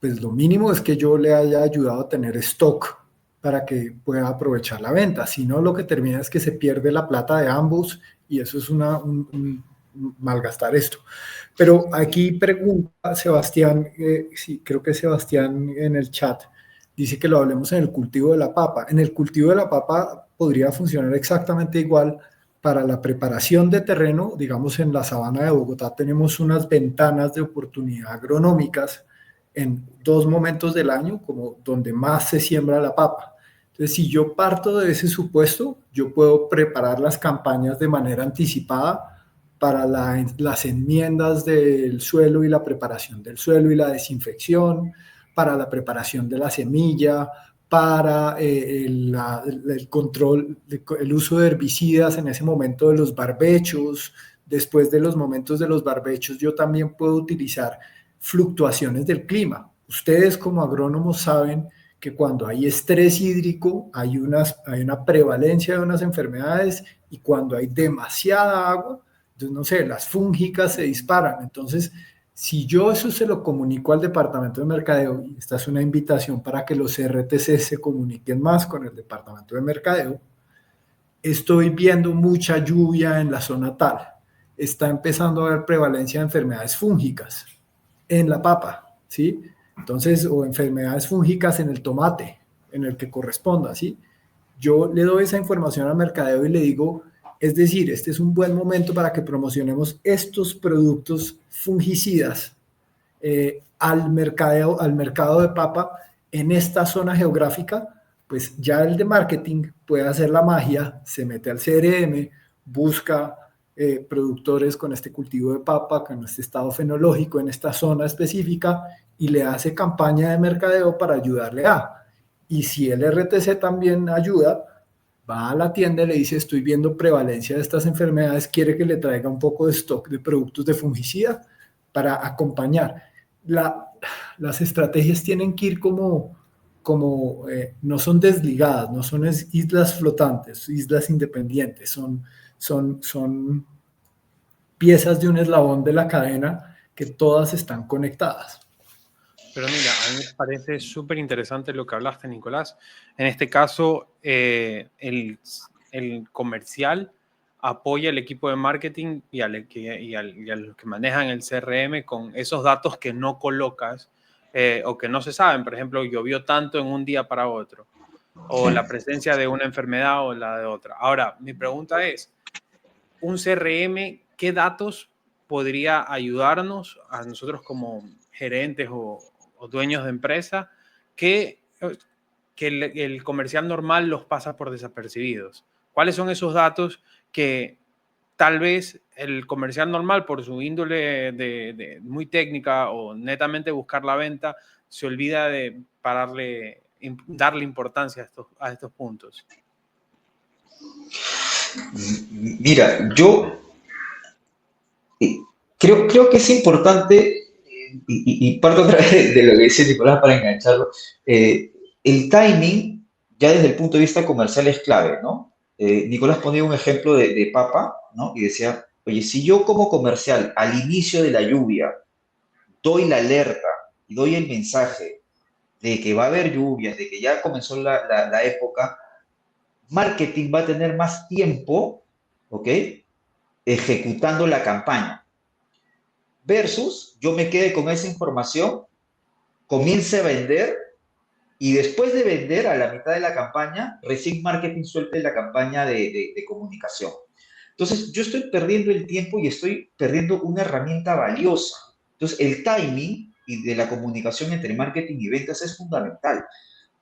pues lo mínimo es que yo le haya ayudado a tener stock para que pueda aprovechar la venta. Si no, lo que termina es que se pierde la plata de ambos y eso es un malgastar esto. Pero aquí pregunta Sebastián, sí, creo que Sebastián en el chat, dice que lo hablemos en el cultivo de la papa. En el cultivo de la papa podría funcionar exactamente igual para la preparación de terreno. Digamos, en la sabana de Bogotá tenemos unas ventanas de oportunidad agronómicas en 2 momentos del año, como donde más se siembra la papa. Entonces, si yo parto de ese supuesto, yo puedo preparar las campañas de manera anticipada para las enmiendas del suelo y la preparación del suelo y la desinfección, para la preparación de la semilla, para el control, el uso de herbicidas en ese momento de los barbechos. Después de los momentos de los barbechos, yo también puedo utilizar fluctuaciones del clima. Ustedes como agrónomos saben que cuando hay estrés hídrico hay una prevalencia de unas enfermedades, y cuando hay demasiada agua, entonces, no sé, las fúngicas se disparan. Entonces, si yo eso se lo comunico al departamento de mercadeo, y esta es una invitación para que los RTC se comuniquen más con el departamento de mercadeo, estoy viendo mucha lluvia en la zona tal, está empezando a haber prevalencia de enfermedades fúngicas en la papa, ¿sí? Entonces, o enfermedades fúngicas en el tomate, en el que corresponda, ¿sí? Yo le doy esa información al mercadeo y le digo, es decir, este es un buen momento para que promocionemos estos productos fungicidas al mercado de papa en esta zona geográfica. Pues ya el de marketing puede hacer la magia, se mete al CRM, busca productores con este cultivo de papa, con este estado fenológico en esta zona específica, y le hace campaña de mercadeo para ayudarle a. Y si el RTC también ayuda, va a la tienda y le dice, estoy viendo prevalencia de estas enfermedades, quiere que le traiga un poco de stock de productos de fungicida para acompañar. Las estrategias tienen que ir no son desligadas, no son islas flotantes, islas independientes, son piezas de un eslabón de la cadena que todas están conectadas. Pero mira, a mí me parece súper interesante lo que hablaste, Nicolás. En este caso, el comercial apoya al equipo de marketing y a los que manejan el CRM con esos datos que no colocas o que no se saben. Por ejemplo, llovió tanto en un día para otro, o la presencia de una enfermedad o la de otra. Ahora, mi pregunta es, ¿un CRM qué datos podría ayudarnos a nosotros como gerentes o dueños de empresa que el comercial normal los pasa por desapercibidos? ¿Cuáles son esos datos que tal vez el comercial normal, por su índole muy técnica o netamente buscar la venta, se olvida de darle importancia a estos puntos? Mira, yo creo que es importante, y parto otra vez de lo que dice Nicolás para engancharlo, el timing ya desde el punto de vista comercial es clave, ¿no? Nicolás ponía un ejemplo de papa, ¿no? Y decía, oye, si yo como comercial al inicio de la lluvia doy la alerta y doy el mensaje de que va a haber lluvias, de que ya comenzó la época, marketing va a tener más tiempo, ¿ok? Ejecutando la campaña. Versus yo me quede con esa información, comience a vender, y después de vender a la mitad de la campaña, recién marketing suelte la campaña de comunicación. Entonces, yo estoy perdiendo el tiempo y estoy perdiendo una herramienta valiosa. Entonces, el timing y de la comunicación entre marketing y ventas es fundamental,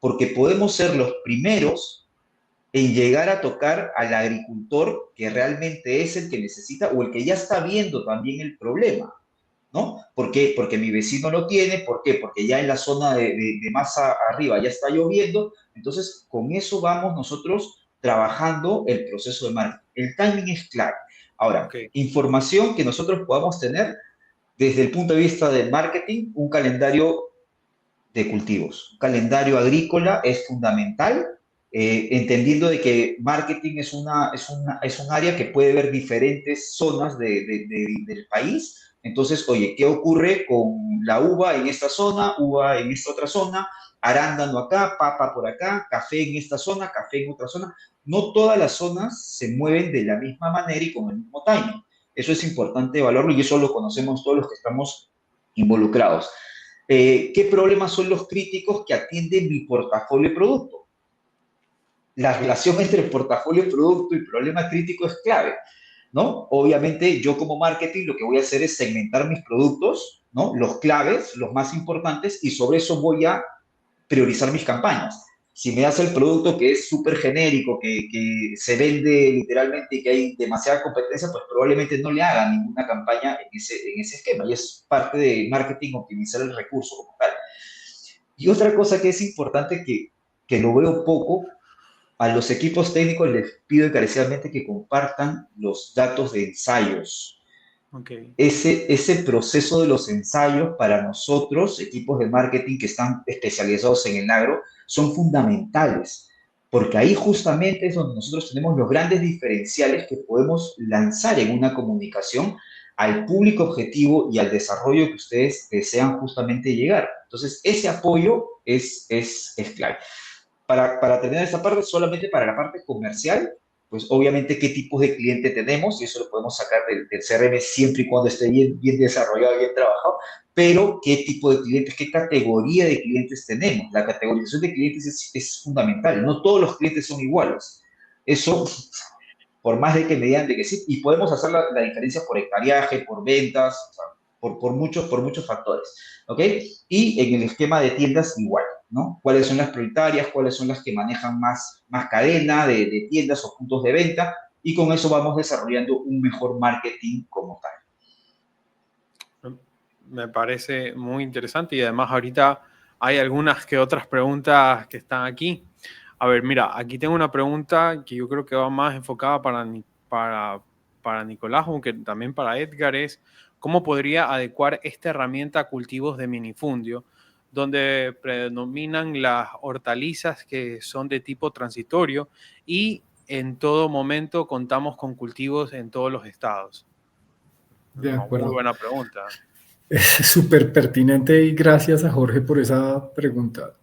porque podemos ser los primeros en llegar a tocar al agricultor que realmente es el que necesita o el que ya está viendo también el problema, ¿no? ¿Por qué? Porque mi vecino lo tiene. ¿Por qué? Porque ya en la zona de más arriba ya está lloviendo. Entonces, con eso vamos nosotros trabajando el proceso de marketing. El timing es clave. Ahora, Okay. información que nosotros podamos tener desde el punto de vista del marketing, un calendario de cultivos. Un calendario agrícola es fundamental, entendiendo de que marketing es un área que puede ver diferentes zonas del país. Entonces, oye, ¿qué ocurre con la uva en esta zona, uva en esta otra zona, arándano acá, papa por acá, café en esta zona, café en otra zona? No todas las zonas se mueven de la misma manera y con el mismo timing. Eso es importante valorarlo y eso lo conocemos todos los que estamos involucrados. ¿Qué problemas son los críticos que atienden mi portafolio de producto? La relación entre portafolio de producto y problema crítico es clave, ¿no? Obviamente, yo como marketing lo que voy a hacer es segmentar mis productos, ¿no? Los claves, los más importantes, y sobre eso voy a priorizar mis campañas. Si me das el producto que es súper genérico, que se vende literalmente y que hay demasiada competencia, pues probablemente no le haga ninguna campaña en ese esquema. Y es parte de marketing optimizar el recurso como tal. Y otra cosa que es importante que lo veo poco, a los equipos técnicos les pido encarecidamente que compartan los datos de ensayos. Okay. Ese proceso de los ensayos para nosotros, equipos de marketing que están especializados en el agro, son fundamentales, porque ahí justamente es donde nosotros tenemos los grandes diferenciales que podemos lanzar en una comunicación al público objetivo y al desarrollo que ustedes desean justamente llegar. Entonces, ese apoyo es clave. Para terminar esta parte, solamente para la parte comercial, pues obviamente qué tipos de cliente tenemos, y eso lo podemos sacar del CRM siempre y cuando esté bien desarrollado, bien trabajado, pero qué tipo de clientes, qué categoría de clientes tenemos. La categorización de clientes es fundamental, no todos los clientes son iguales. Eso, por más de que me digan de que sí, y podemos hacer la diferencia por hectareaje, por ventas, o sea, por muchos factores, ¿ok? Y en el esquema de tiendas igual, ¿no? ¿Cuáles son las prioritarias? ¿Cuáles son las que manejan más cadena de tiendas o puntos de venta? Y con eso vamos desarrollando un mejor marketing como tal. Me parece muy interesante y además ahorita hay algunas que otras preguntas que están aquí. A ver, mira, aquí tengo una pregunta que yo creo que va más enfocada para Nicolás, aunque también para Edgar, es ¿cómo podría adecuar esta herramienta a cultivos de minifundio, donde predominan las hortalizas que son de tipo transitorio y en todo momento contamos con cultivos en todos los estados? De Una muy acuerdo. buena pregunta. Es súper pertinente y gracias a Jorge por esa pregunta.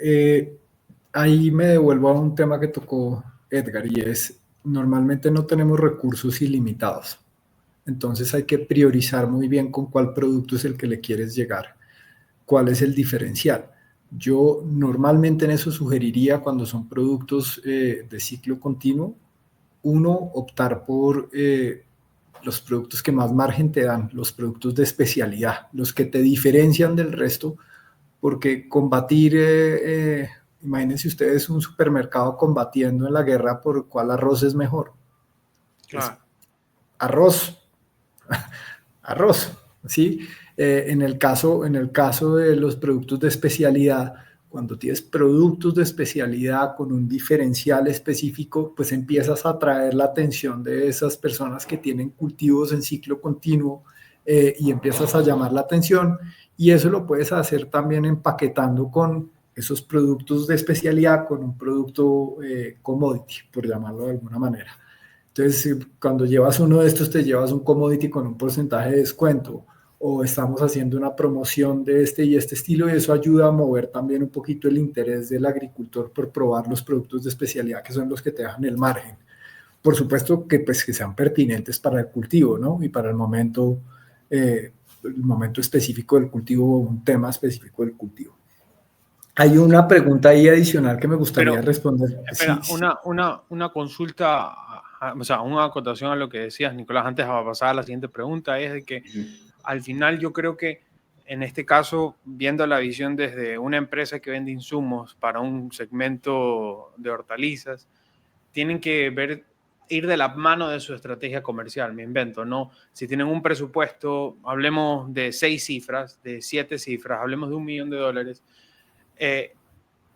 Ahí me devuelvo a un tema que tocó Edgar y es, normalmente no tenemos recursos ilimitados. Entonces hay que priorizar muy bien con cuál producto es el que le quieres llegar, cuál es el diferencial. Yo normalmente en eso sugeriría cuando son productos de ciclo continuo, uno, optar por los productos que más margen te dan, los productos de especialidad, los que te diferencian del resto, porque combatir, imagínense ustedes un supermercado combatiendo en la guerra por cuál arroz es mejor. Claro. Arroz, arroz, ¿sí? En el caso de los productos de especialidad, cuando tienes productos de especialidad con un diferencial específico, pues empiezas a atraer la atención de esas personas que tienen cultivos en ciclo continuo y empiezas a llamar la atención, y eso lo puedes hacer también empaquetando con esos productos de especialidad con un producto commodity, por llamarlo de alguna manera. Entonces, cuando llevas uno de estos, te llevas un commodity con un porcentaje de descuento, o estamos haciendo una promoción de este y este estilo, y eso ayuda a mover también un poquito el interés del agricultor por probar los productos de especialidad, que son los que te dejan el margen. Por supuesto que, pues, que sean pertinentes para el cultivo, ¿no? Y para el momento específico del cultivo, o un tema específico del cultivo. Hay una pregunta ahí adicional que me gustaría responder. Espera, Sí. una consulta, o sea, una acotación a lo que decías, Nicolás, antes de pasar a la siguiente pregunta, es de que al final yo creo que en este caso, viendo la visión desde una empresa que vende insumos para un segmento de hortalizas, tienen que ir de la mano de su estrategia comercial, me invento, ¿no? Si tienen un presupuesto, hablemos de 6 cifras, de 7 cifras, hablemos de $1 millón,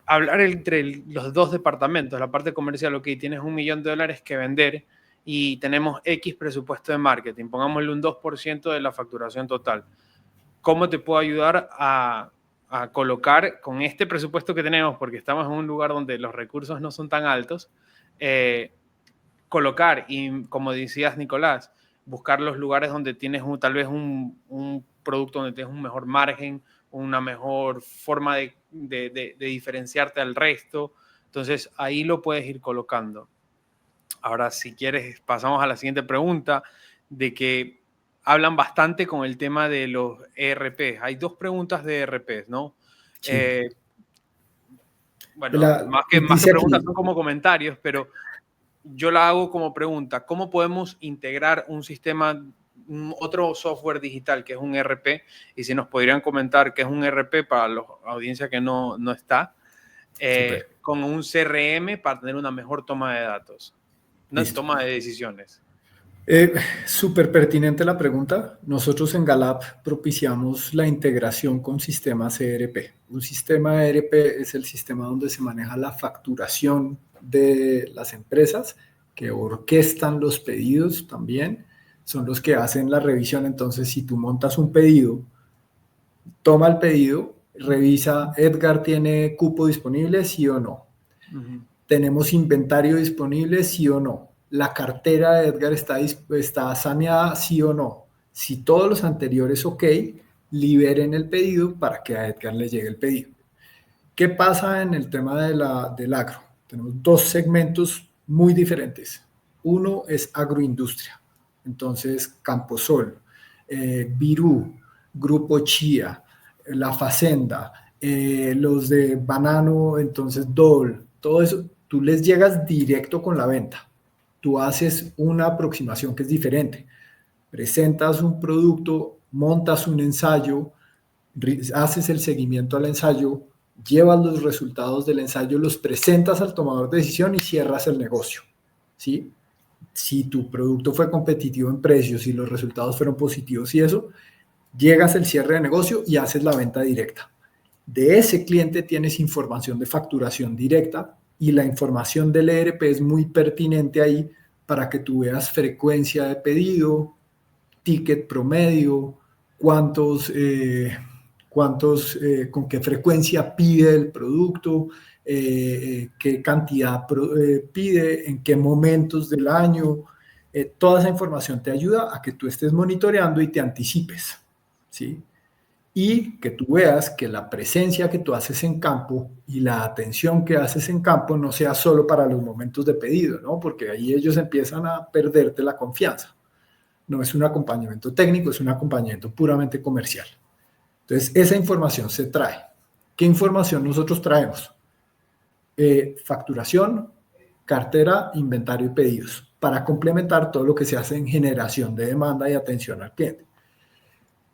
hablar entre los dos departamentos, la parte comercial, ok, tienes $1 millón que vender y tenemos X presupuesto de marketing, pongámosle un 2% de la facturación total. ¿Cómo te puedo ayudar a colocar con este presupuesto que tenemos, porque estamos en un lugar donde los recursos no son tan altos, colocar y, como decías, Nicolás, buscar los lugares donde tienes tal vez un producto donde tienes un mejor margen, una mejor forma de diferenciarte al resto? Entonces, ahí lo puedes ir colocando. Ahora, si quieres, pasamos a la siguiente pregunta, de que hablan bastante con el tema de los ERPs. Hay 2 preguntas de ERPs, ¿no? Sí. Bueno, más que preguntas, son como comentarios, pero yo la hago como pregunta: ¿cómo podemos integrar un sistema, otro software digital que es un ERP? Y si nos podrían comentar qué es un ERP para la audiencia que no está. con un CRM para tener una mejor toma de datos, una toma de decisiones. Súper pertinente la pregunta. Nosotros en Galap propiciamos la integración con sistemas ERP. Un sistema ERP es el sistema donde se maneja la facturación de las empresas, que orquestan los pedidos también, son los que hacen la revisión. Entonces, si tú montas un pedido, toma el pedido, revisa, Edgar, ¿tiene cupo disponible? Sí o no. ¿Tenemos inventario disponible? Sí o no. ¿La cartera de Edgar está saneada? Sí o no. Si todos los anteriores ok, liberen el pedido para que a Edgar le llegue el pedido. ¿Qué pasa en el tema del agro? Tenemos dos segmentos muy diferentes. Uno es agroindustria. Entonces, Camposol, Virú, Grupo Chía, La Facenda, los de Banano, entonces Dole, todo eso, tú les llegas directo con la venta. Tú haces una aproximación que es diferente. Presentas un producto, montas un ensayo, haces el seguimiento al ensayo, llevas los resultados del ensayo, los presentas al tomador de decisión y cierras el negocio, ¿sí? Si tu producto fue competitivo en precios y los resultados fueron positivos y eso, llegas al cierre de negocio y haces la venta directa. De ese cliente tienes información de facturación directa y la información del ERP es muy pertinente ahí para que tú veas frecuencia de pedido, ticket promedio, con qué frecuencia pide el producto, qué cantidad pide, en qué momentos del año. Toda esa información te ayuda a que tú estés monitoreando y te anticipes, ¿sí? Y que tú veas que la presencia que tú haces en campo y la atención que haces en campo no sea solo para los momentos de pedido, ¿no? Porque ahí ellos empiezan a perderte la confianza. No es un acompañamiento técnico, es un acompañamiento puramente comercial. Entonces, esa información se trae. ¿Qué información nosotros traemos? Facturación, cartera, inventario y pedidos, para complementar todo lo que se hace en generación de demanda y atención al cliente.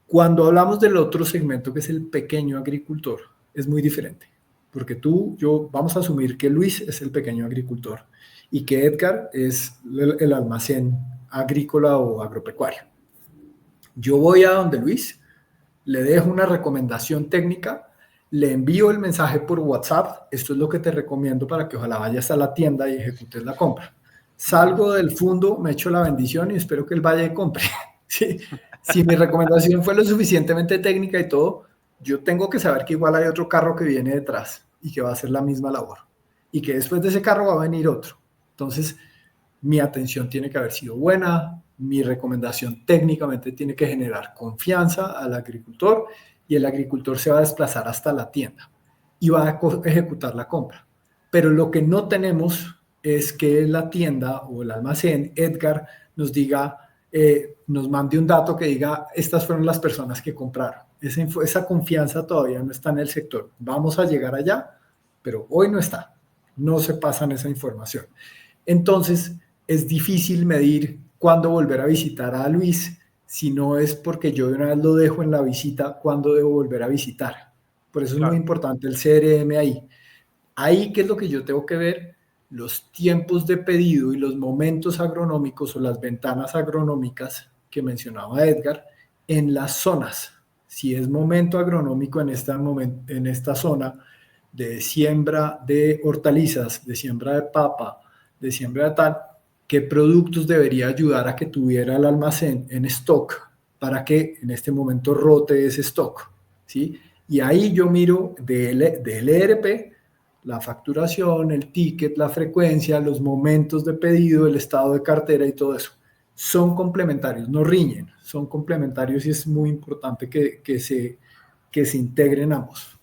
Cuando hablamos del otro segmento, que es el pequeño agricultor, es muy diferente. Porque vamos a asumir que Luis es el pequeño agricultor y que Edgar es el almacén agrícola o agropecuario. Yo voy a donde Luis, le dejo una recomendación técnica, le envío el mensaje por WhatsApp, esto es lo que te recomiendo para que ojalá vayas a la tienda y ejecutes la compra. Salgo del fondo, me echo la bendición y espero que él vaya y compre. ¿Sí? Si mi recomendación fue lo suficientemente técnica y todo, yo tengo que saber que igual hay otro carro que viene detrás y que va a hacer la misma labor. Y que después de ese carro va a venir otro. Entonces, mi atención tiene que haber sido buena, mi recomendación técnicamente tiene que generar confianza al agricultor y el agricultor se va a desplazar hasta la tienda y va a ejecutar la compra. Pero lo que no tenemos es que la tienda o el almacén, Edgar, nos diga, nos mande un dato que diga, estas fueron las personas que compraron. Esa confianza todavía no está en el sector. Vamos a llegar allá, pero hoy no está. No se pasan esa información. Entonces, es difícil medir cuándo volver a visitar a Luis, si no es porque yo de una vez lo dejo en la visita, cuándo debo volver a visitar. Por eso es muy importante el CRM ahí. Ahí, ¿qué es lo que yo tengo que ver? Los tiempos de pedido y los momentos agronómicos o las ventanas agronómicas que mencionaba Edgar en las zonas. Si es momento agronómico en esta zona de siembra de hortalizas, de siembra de papa, de siembra de tal, qué productos debería ayudar a que tuviera el almacén en stock para que en este momento rote ese stock, ¿sí? Y ahí yo miro del ERP la facturación, el ticket, la frecuencia, los momentos de pedido, el estado de cartera y todo eso. Son complementarios, no riñen, son complementarios y es muy importante que se integren ambos.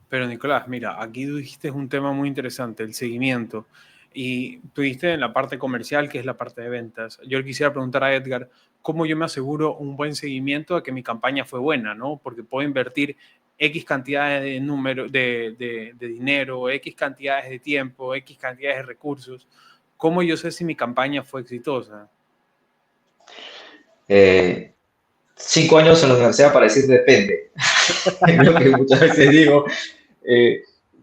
Pero Nicolás, mira, aquí tú dijiste un tema muy interesante, el seguimiento. Y tú dijiste en la parte comercial, que es la parte de ventas. Yo le quisiera preguntar a Edgar, ¿cómo yo me aseguro un buen seguimiento de que mi campaña fue buena, ¿no? Porque puedo invertir X cantidades de dinero, X cantidades de tiempo, X cantidades de recursos. ¿Cómo yo sé si mi campaña fue exitosa? 5 años en la universidad para decir depende. Es lo que muchas veces digo.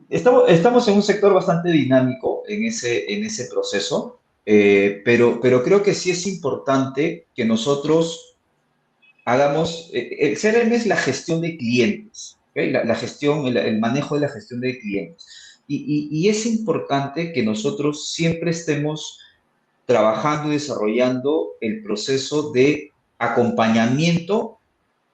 Estamos en un sector bastante dinámico en ese proceso, pero creo que sí es importante que nosotros hagamos, el CRM es la gestión de clientes, ¿ok? La gestión, el manejo de la gestión de clientes. Y es importante que nosotros siempre estemos trabajando y desarrollando el proceso de acompañamiento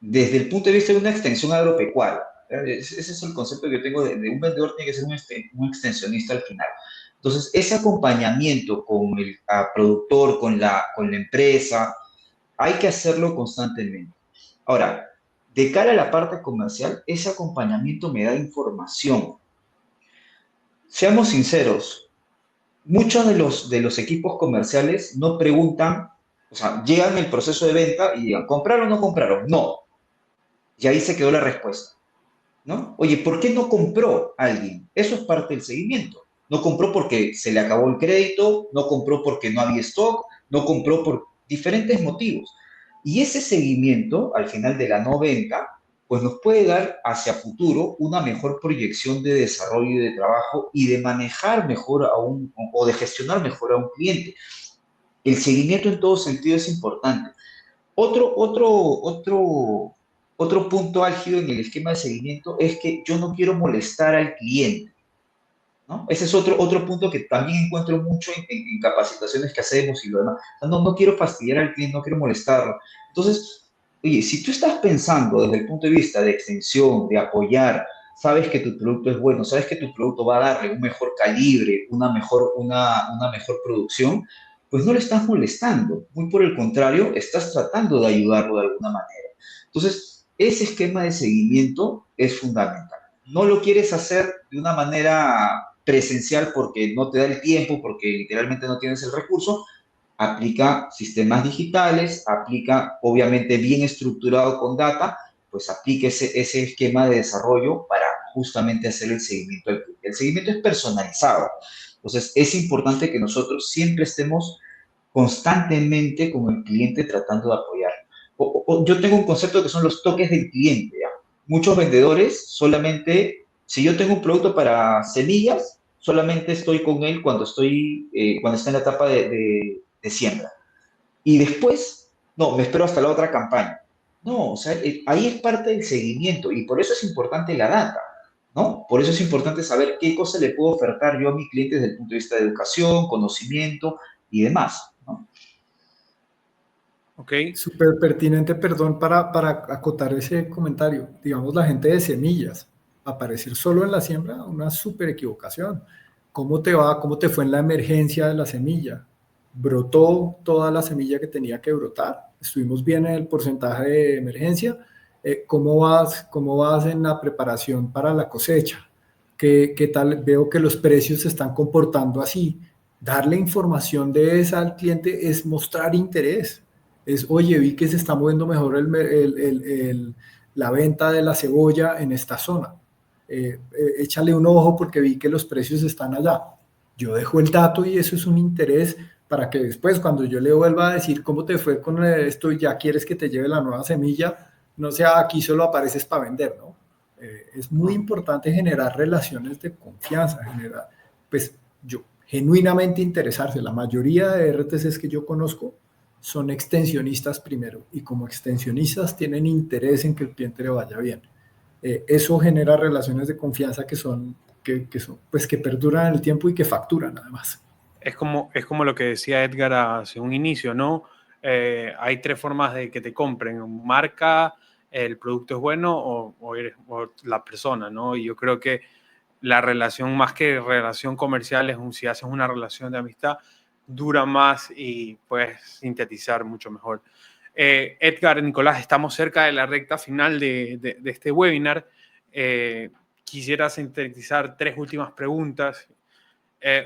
desde el punto de vista de una extensión agropecuaria. Ese es el concepto que yo tengo de un vendedor, tiene que ser un extensionista al final. Entonces, ese acompañamiento con el productor, con la empresa, hay que hacerlo constantemente. Ahora, de cara a la parte comercial, ese acompañamiento me da información. Seamos sinceros, muchos de los equipos comerciales no preguntan, o sea, llegan el proceso de venta y digan, ¿compraron o no compraron? No. Y ahí se quedó la respuesta, ¿no? Oye, ¿por qué no compró alguien? Eso es parte del seguimiento. No compró porque se le acabó el crédito, no compró porque no había stock, no compró por diferentes motivos. Y ese seguimiento, al final de la no venta, pues nos puede dar hacia futuro una mejor proyección de desarrollo y de trabajo y de manejar mejor o de gestionar mejor a un cliente. El seguimiento en todo sentido es importante. Otro punto álgido en el esquema de seguimiento es que yo no quiero molestar al cliente, ¿no? Ese es otro punto que también encuentro mucho en capacitaciones que hacemos y lo demás. O sea, no quiero fastidiar al cliente, no quiero molestarlo. Entonces, oye, si tú estás pensando desde el punto de vista de extensión, de apoyar, sabes que tu producto es bueno, sabes que tu producto va a darle un mejor calibre, una mejor producción, pues no le estás molestando. Muy por el contrario, estás tratando de ayudarlo de alguna manera. Entonces, ese esquema de seguimiento es fundamental. No lo quieres hacer de una manera presencial porque no te da el tiempo, porque literalmente no tienes el recurso, aplica sistemas digitales, aplica obviamente bien estructurado con data, pues aplique ese esquema de desarrollo para justamente hacer el seguimiento del cliente. El seguimiento es personalizado, entonces es importante que nosotros siempre estemos constantemente con el cliente tratando de apoyar. Yo tengo un concepto que son los toques del cliente, ¿ya? Muchos vendedores solamente, si yo tengo un producto para semillas, solamente estoy con él cuando está en la etapa de siembra. Y después, no, me espero hasta la otra campaña. No, o sea, ahí es parte del seguimiento y por eso es importante la data, ¿no? Por eso es importante saber qué cosa le puedo ofertar yo a mi cliente desde el punto de vista de educación, conocimiento y demás, ¿no? Ok. Súper pertinente, perdón, para acotar ese comentario. Digamos, la gente de semillas, aparecer solo en la siembra, una súper equivocación. ¿Cómo te va? ¿Cómo te fue en la emergencia de la semilla? ¿Brotó toda la semilla que tenía que brotar? ¿Estuvimos bien en el porcentaje de emergencia? ¿Cómo vas en la preparación para la cosecha? ¿Qué tal? Veo que los precios se están comportando así. Darle información de esa al cliente es mostrar interés. Oye, vi que se está moviendo mejor la venta de la cebolla en esta zona. Échale un ojo porque vi que los precios están allá. Yo dejo el dato y eso es un interés para que después, cuando yo le vuelva a decir cómo te fue con esto y ya quieres que te lleve la nueva semilla, no sea aquí solo apareces para vender, ¿no? Es muy importante generar relaciones de confianza, pues yo, genuinamente interesarse. La mayoría de RTCs que yo conozco son extensionistas primero y como extensionistas tienen interés en que el cliente le vaya bien. Eso genera relaciones de confianza pues, que perduran en el tiempo y que facturan además. Es como lo que decía Edgar hace un inicio, ¿no? Hay tres formas de que te compren: marca, el producto es bueno o la persona, ¿no? Y yo creo que la relación, más que relación comercial, si haces una relación de amistad, dura más y puedes sintetizar mucho mejor. Edgar, Nicolás, estamos cerca de la recta final de este webinar. Quisiera sintetizar tres últimas preguntas.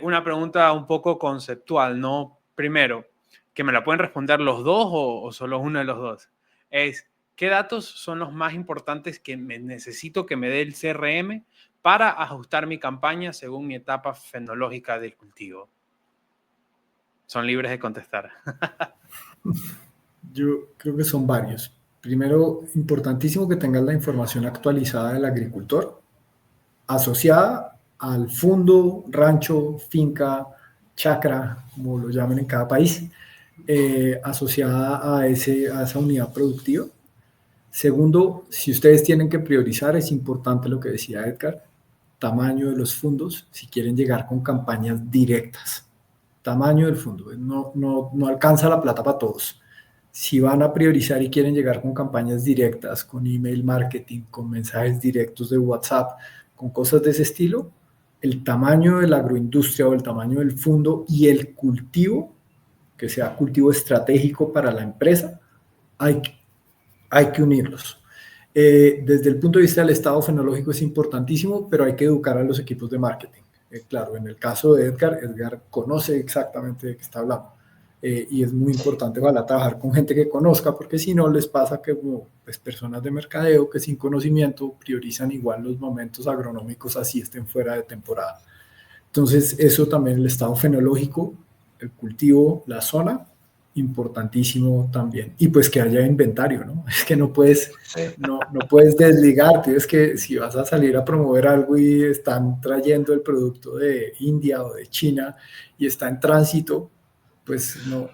Una pregunta un poco conceptual, ¿no? Primero, que me la pueden responder los dos o solo uno de los dos. ¿Qué datos son los más importantes que necesito que me dé el CRM para ajustar mi campaña según mi etapa fenológica del cultivo? Son libres de contestar. Yo creo que son varios. Primero, importantísimo que tengas la información actualizada del agricultor, asociada al fondo, rancho, finca, chacra, como lo llaman en cada país, asociada a esa unidad productiva. Segundo, si ustedes tienen que priorizar, es importante lo que decía Edgar, tamaño de los fondos, si quieren llegar con campañas directas. Tamaño del fondo, no alcanza la plata para todos. Si van a priorizar y quieren llegar con campañas directas, con email marketing, con mensajes directos de WhatsApp, con cosas de ese estilo, el tamaño de la agroindustria o el tamaño del fondo y el cultivo, que sea cultivo estratégico para la empresa, hay que unirlos. Desde el punto de vista del estado fenológico es importantísimo, pero hay que educar a los equipos de marketing. Claro, en el caso de Edgar conoce exactamente de qué está hablando. Y es muy importante, ojalá, trabajar con gente que conozca, porque si no les pasa que pues, personas de mercadeo que sin conocimiento priorizan igual los momentos agronómicos así estén fuera de temporada. Entonces, eso también, el estado fenológico, el cultivo, la zona, importantísimo también. Y pues que haya inventario, ¿no? Es que no puedes desligarte. Es que si vas a salir a promover algo y están trayendo el producto de India o de China y está en tránsito, pues no,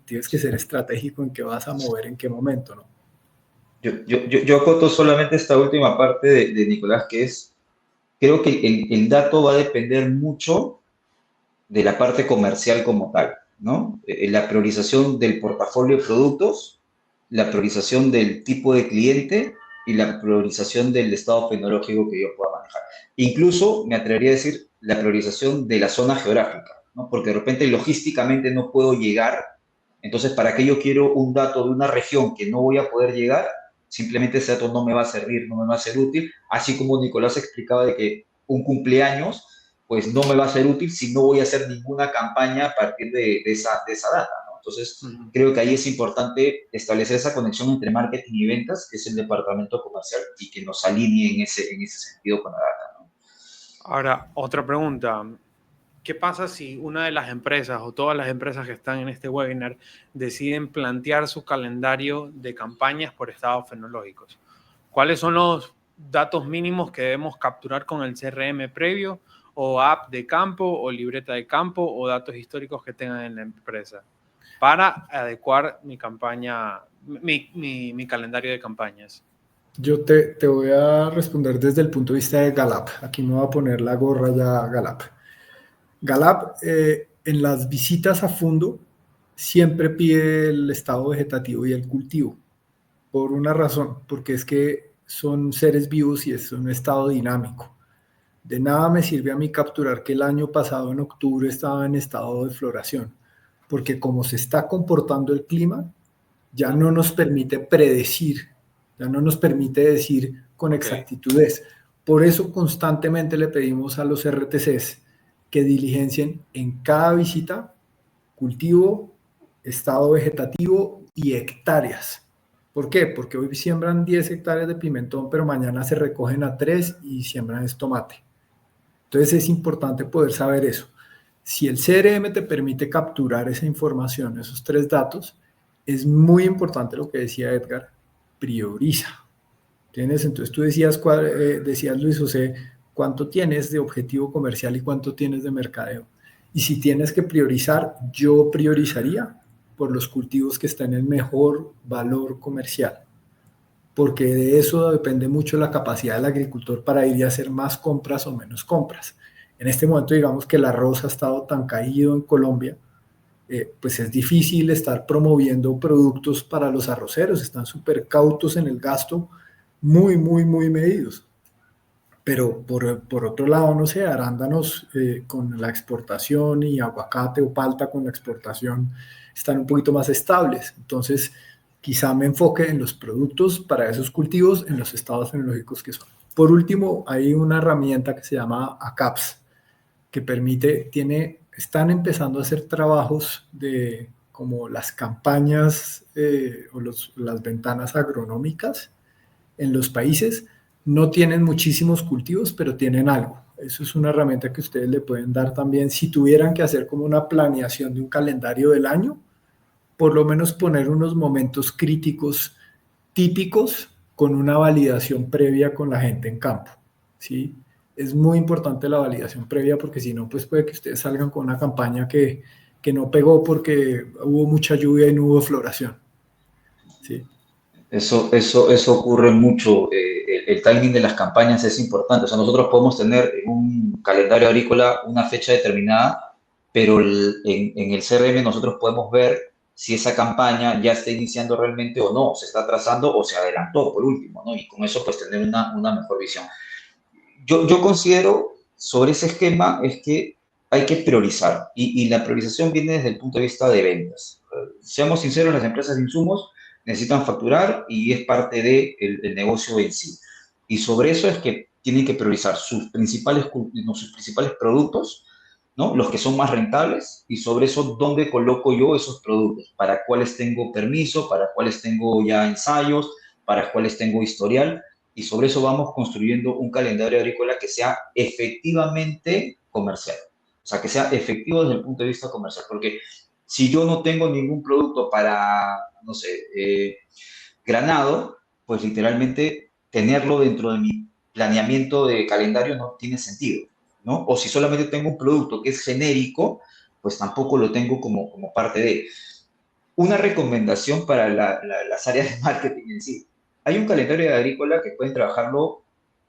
tienes que ser estratégico en qué vas a mover, en qué momento, ¿no? Yo acoto solamente esta última parte de Nicolás, que es, creo que el dato va a depender mucho de la parte comercial como tal, ¿no? La priorización del portafolio de productos, la priorización del tipo de cliente y la priorización del estado tecnológico que yo pueda manejar. Incluso, me atrevería a decir, la priorización de la zona geográfica, ¿no? Porque de repente logísticamente no puedo llegar, entonces, ¿para qué yo quiero un dato de una región que no voy a poder llegar? Simplemente ese dato no me va a servir, no me va a ser útil, así como Nicolás explicaba de que un cumpleaños pues no me va a ser útil si no voy a hacer ninguna campaña a partir de esa data, ¿no? Entonces, creo que ahí es importante establecer esa conexión entre marketing y ventas, que es el departamento comercial, y que nos alinee en ese sentido con la data, ¿no? Ahora, otra pregunta. ¿Qué pasa si una de las empresas o todas las empresas que están en este webinar deciden plantear su calendario de campañas por estados fenológicos? ¿Cuáles son los datos mínimos que debemos capturar con el CRM previo, o app de campo, o libreta de campo, o datos históricos que tengan en la empresa para adecuar mi campaña, mi calendario de campañas? Yo te voy a responder desde el punto de vista de Gallup. Aquí me voy a poner la gorra ya Gallup. Gallup, en las visitas a fondo, siempre pide el estado vegetativo y el cultivo, por una razón, porque es que son seres vivos y es un estado dinámico. De nada me sirve a mí capturar que el año pasado, en octubre, estaba en estado de floración, porque como se está comportando el clima, ya no nos permite predecir, ya no nos permite decir con exactitudez. Por eso constantemente le pedimos a los RTCs que diligencien en cada visita cultivo, estado vegetativo y hectáreas. ¿Por qué? Porque hoy siembran 10 hectáreas de pimentón, pero mañana se recogen a 3 y siembran es tomate. Entonces es importante poder saber eso. Si el CRM te permite capturar esa información, esos 3 datos, es muy importante lo que decía Edgar, prioriza. ¿Tienes? Entonces tú decías Luis José, ¿cuánto tienes de objetivo comercial y cuánto tienes de mercadeo? Y si tienes que priorizar, yo priorizaría por los cultivos que están en mejor valor comercial, porque de eso depende mucho la capacidad del agricultor para ir y hacer más compras o menos compras. En este momento, digamos que el arroz ha estado tan caído en Colombia, pues es difícil estar promoviendo productos para los arroceros, están súper cautos en el gasto, muy medidos. Pero por otro lado, no sé, arándanos con la exportación y aguacate o palta con la exportación están un poquito más estables. Entonces, quizá me enfoque en los productos para esos cultivos, en los estados fenológicos que son. Por último, hay una herramienta que se llama ACAPS, que están empezando a hacer trabajos de como las campañas o las ventanas agronómicas en los países. No tienen muchísimos cultivos, pero tienen algo. Eso es una herramienta que ustedes le pueden dar también si tuvieran que hacer como una planeación de un calendario del año, por lo menos poner unos momentos críticos típicos con una validación previa con la gente en campo, ¿sí? es muy importante la validación previa, porque si no, pues puede que ustedes salgan con una campaña que no pegó porque hubo mucha lluvia y no hubo floración. ¿Sí? Eso ocurre mucho. El timing de las campañas es importante. O sea, nosotros podemos tener en un calendario agrícola una fecha determinada, pero en el CRM nosotros podemos ver si esa campaña ya está iniciando realmente o no, se está atrasando o se adelantó por último, ¿no? Y con eso pues tener una mejor visión. Yo considero sobre ese esquema es que hay que priorizar y la priorización viene desde el punto de vista de ventas. Seamos sinceros, las empresas de insumos necesitan facturar y es parte del negocio en sí. Y sobre eso es que tienen que priorizar sus principales productos, ¿no? Los que son más rentables y sobre eso dónde coloco yo esos productos, para cuáles tengo permiso, para cuáles tengo ya ensayos, para cuáles tengo historial y sobre eso vamos construyendo un calendario agrícola que sea efectivamente comercial. O sea, que sea efectivo desde el punto de vista comercial. Porque si yo no tengo ningún producto para, no sé, granado, pues literalmente tenerlo dentro de mi planeamiento de calendario no tiene sentido, ¿no? O si solamente tengo un producto que es genérico, pues tampoco lo tengo como parte de. Una recomendación para las áreas de marketing en sí. Hay un calendario agrícola que pueden trabajarlo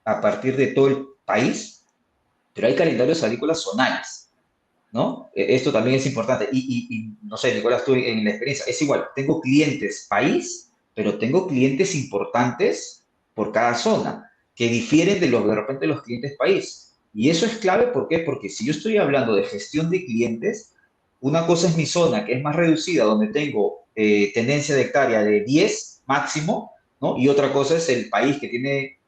a partir de todo el país, pero hay calendarios agrícolas zonales, ¿no? Esto también es importante. Y no sé, Nicolás, tú en la experiencia, es igual, tengo clientes país, pero tengo clientes importantes por cada zona, que difieren de repente los clientes país. Y eso es clave, ¿por qué? Porque si yo estoy hablando de gestión de clientes, una cosa es mi zona, que es más reducida, donde tengo tendencia de hectárea de 10 máximo, ¿no? Y otra cosa es el país que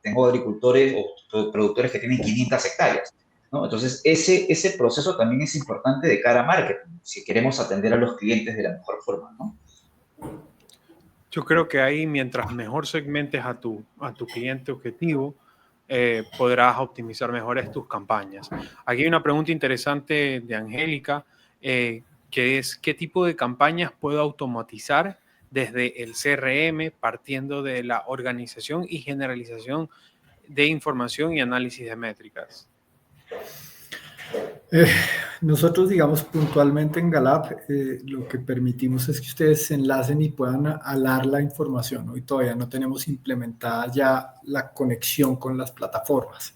tengo agricultores o productores que tienen 500 hectáreas, ¿no? Entonces, ese proceso también es importante de cara a marketing, si queremos atender a los clientes de la mejor forma, ¿no? Yo creo que ahí, mientras mejor segmentes a tu cliente objetivo, podrás optimizar mejores tus campañas. Aquí hay una pregunta interesante de Angélica, que es, ¿qué tipo de campañas puedo automatizar desde el CRM, partiendo de la organización y generalización de información y análisis de métricas? Eh, Nosotros, digamos, puntualmente en Galap, lo que permitimos es que ustedes se enlacen y puedan alar la información. Hoy todavía no tenemos implementada ya la conexión con las plataformas.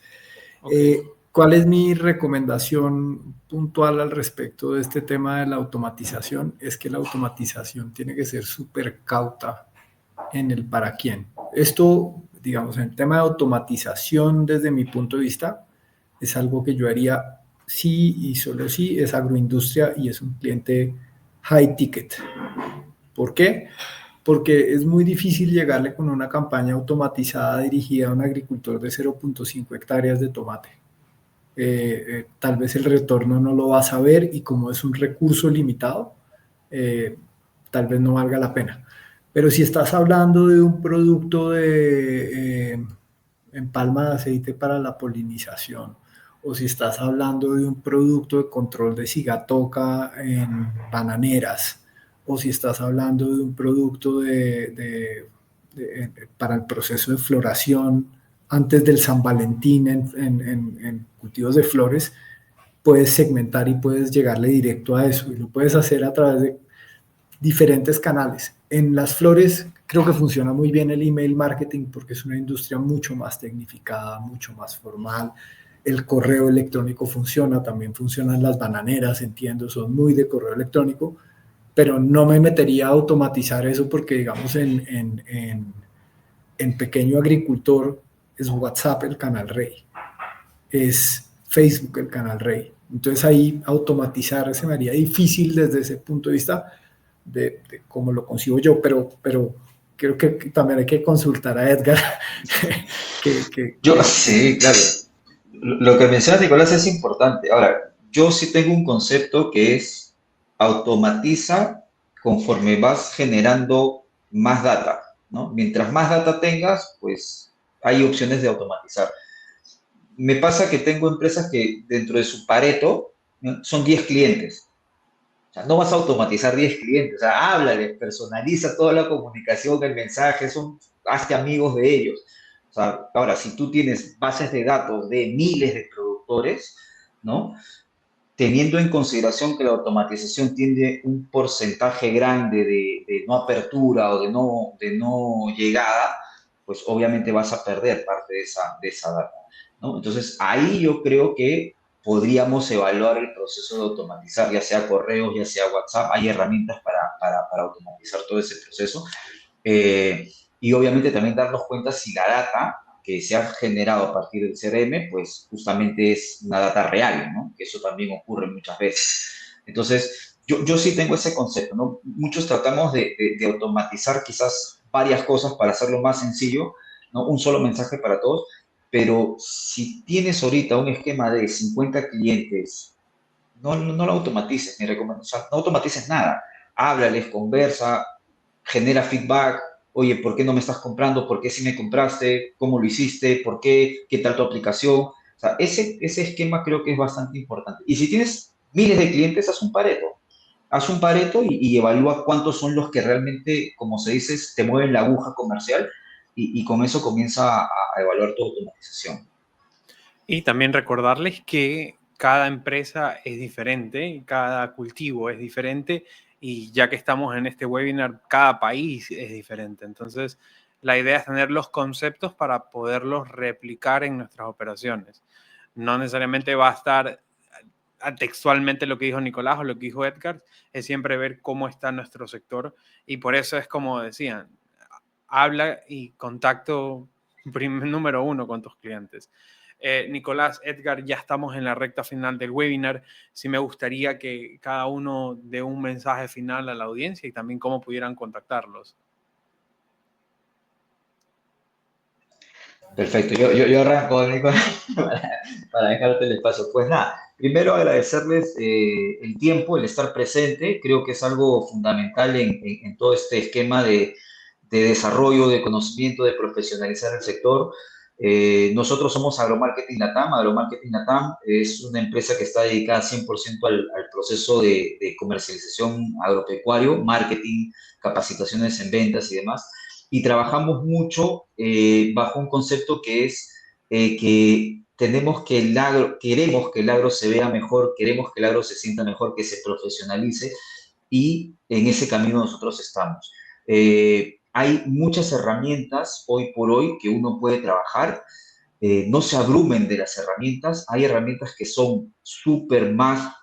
Okay. ¿Cuál es mi recomendación puntual al respecto de este tema de la automatización? Es que la automatización tiene que ser súper cauta en el para quién. Esto, digamos, en el tema de automatización, desde mi punto de vista, es algo que yo haría sí y solo sí es agroindustria y es un cliente high ticket. ¿Por qué? Porque es muy difícil llegarle con una campaña automatizada dirigida a un agricultor de 0.5 hectáreas de tomate. Tal vez el retorno no lo vas a ver y como es un recurso limitado, tal vez no valga la pena. Pero si estás hablando de un producto en palma de aceite para la polinización, o si estás hablando de un producto de control de cigatoca en bananeras, o si estás hablando de un producto para el proceso de floración antes del San Valentín en cultivos de flores, puedes segmentar y puedes llegarle directo a eso. Y lo puedes hacer a través de diferentes canales. En las flores creo que funciona muy bien el email marketing porque es una industria mucho más tecnificada, mucho más formal. El correo electrónico funciona, también funcionan las bananeras, entiendo, son muy de correo electrónico, pero no me metería a automatizar eso porque, digamos, en pequeño agricultor es WhatsApp el canal rey, es Facebook el canal rey. Entonces ahí automatizar se me haría difícil desde ese punto de vista de cómo lo concibo yo, pero creo que también hay que consultar a Edgar. Sí, claro. Lo que mencionas, Nicolás, es importante. Ahora, yo sí tengo un concepto que es automatiza conforme vas generando más data, ¿no? Mientras más data tengas, pues hay opciones de automatizar. Me pasa que tengo empresas que dentro de su Pareto, ¿no? Son 10 clientes. O sea, no vas a automatizar 10 clientes, o sea, háblale, personaliza toda la comunicación, el mensaje, hazte amigos de ellos. O sea, ahora, si tú tienes bases de datos de miles de productores, ¿no? Teniendo en consideración que la automatización tiene un porcentaje grande de no apertura o de no llegada, pues obviamente vas a perder parte de esa data, ¿no? Entonces, ahí yo creo que podríamos evaluar el proceso de automatizar, ya sea correos, ya sea WhatsApp, hay herramientas para automatizar todo ese proceso. Eh, y obviamente también darnos cuenta si la data que se ha generado a partir del CRM, pues justamente es una data real, ¿no? Que eso también ocurre muchas veces. Entonces, yo sí tengo ese concepto, ¿no? Muchos tratamos de automatizar quizás varias cosas para hacerlo más sencillo, ¿no? Un solo mensaje para todos, pero si tienes ahorita un esquema de 50 clientes, no lo automatices, mi recomendación, o sea, no automatices nada. Háblales, conversa, genera feedback. Oye, ¿por qué no me estás comprando? ¿Por qué sí me compraste? ¿Cómo lo hiciste? ¿Por qué? ¿Qué tal tu aplicación? O sea, ese esquema creo que es bastante importante. Y si tienes miles de clientes, haz un pareto. Haz un pareto y evalúa cuántos son los que realmente, como se dice, te mueven la aguja comercial y con eso comienza a evaluar tu automatización. Y también recordarles que cada empresa es diferente, cada cultivo es diferente y ya que estamos en este webinar, cada país es diferente. Entonces, la idea es tener los conceptos para poderlos replicar en nuestras operaciones. No necesariamente va a estar textualmente lo que dijo Nicolás o lo que dijo Edgar, es siempre ver cómo está nuestro sector y por eso es como decían, habla y contacto número uno con tus clientes. Nicolás, Edgar, ya estamos en la recta final del webinar. Sí me gustaría que cada uno dé un mensaje final a la audiencia y también cómo pudieran contactarlos. Perfecto, yo arranco, Nico, para dejarte el espacio. Pues nada, primero agradecerles el tiempo, el estar presente, creo que es algo fundamental en todo este esquema de desarrollo, de conocimiento, de profesionalizar el sector. Nosotros somos Agromarketing Latam. Agromarketing Latam es una empresa que está dedicada 100% al proceso de comercialización agropecuario, marketing, capacitaciones en ventas y demás y trabajamos mucho bajo un concepto que es que queremos que el agro se vea mejor, queremos que el agro se sienta mejor, que se profesionalice y en ese camino nosotros estamos. Hay muchas herramientas hoy por hoy que uno puede trabajar. No se abrumen de las herramientas. Hay herramientas que son súper más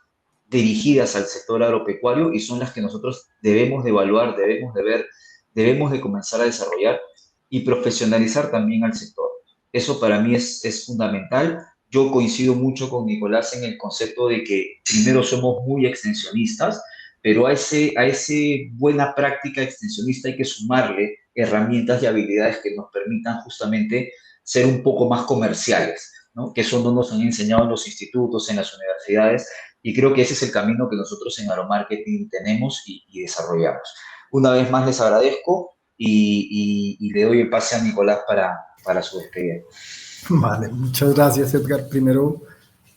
dirigidas al sector agropecuario y son las que nosotros debemos de evaluar, debemos de ver, debemos de comenzar a desarrollar y profesionalizar también al sector. Eso para mí es fundamental. Yo coincido mucho con Nicolás en el concepto de que primero somos muy extensionistas, pero a ese buena práctica extensionista hay que sumarle herramientas y habilidades que nos permitan justamente ser un poco más comerciales, ¿no? Que eso no nos han enseñado en los institutos, en las universidades, y creo que ese es el camino que nosotros en Agromarketing tenemos y desarrollamos. Una vez más les agradezco y le doy el pase a Nicolás para su despedida. Vale, muchas gracias, Edgar. Primero,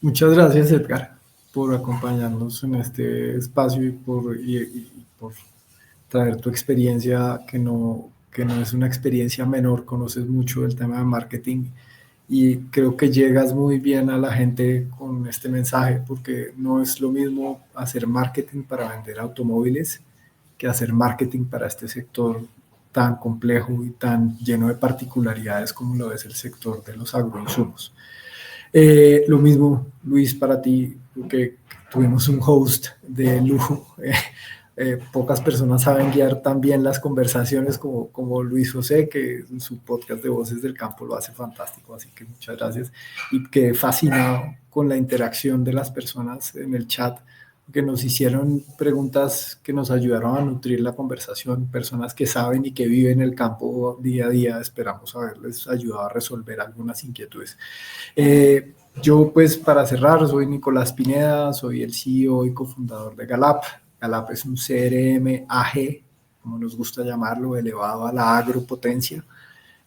muchas gracias, Edgar, por acompañarnos en este espacio y por traer tu experiencia, que no es una experiencia menor, conoces mucho el tema de marketing y creo que llegas muy bien a la gente con este mensaje, porque no es lo mismo hacer marketing para vender automóviles que hacer marketing para este sector tan complejo y tan lleno de particularidades como lo es el sector de los agroinsumos. Lo mismo, Luis, para ti, porque tuvimos un host de lujo. Pocas personas saben guiar tan bien las conversaciones como Luis José, que en su podcast de Voces del Campo lo hace fantástico, así que muchas gracias. Y quedé fascinado con la interacción de las personas en el chat, que nos hicieron preguntas que nos ayudaron a nutrir la conversación, personas que saben y que viven el campo día a día. Esperamos haberles ayudado a resolver algunas inquietudes. Yo, pues, para cerrar, soy Nicolás Pineda, soy el CEO y cofundador de Galap. Galap es un CRM AG, como nos gusta llamarlo, elevado a la agropotencia.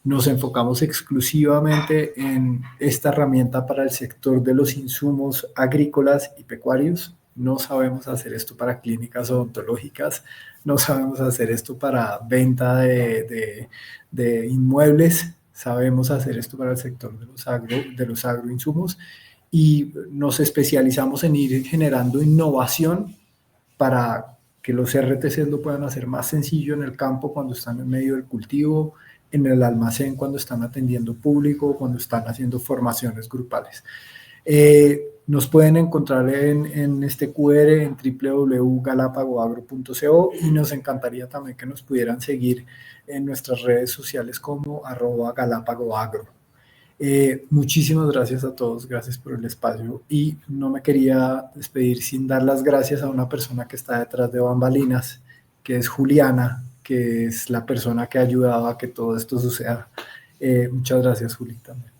Nos enfocamos exclusivamente en esta herramienta para el sector de los insumos agrícolas y pecuarios. No sabemos hacer esto para clínicas odontológicas, no sabemos hacer esto para venta de inmuebles. sabemos hacer esto para el sector de los agroinsumos y nos especializamos en ir generando innovación para que los RTCs lo puedan hacer más sencillo en el campo cuando están en medio del cultivo, en el almacén cuando están atendiendo público, cuando están haciendo formaciones grupales. Nos pueden encontrar en este QR en www.galapagoagro.co y nos encantaría también que nos pudieran seguir en nuestras redes sociales como @galapagoagro. Muchísimas gracias a todos, gracias por el espacio y no me quería despedir sin dar las gracias a una persona que está detrás de bambalinas, que es Juliana, que es la persona que ha ayudado a que todo esto suceda. Muchas gracias, Juli, también.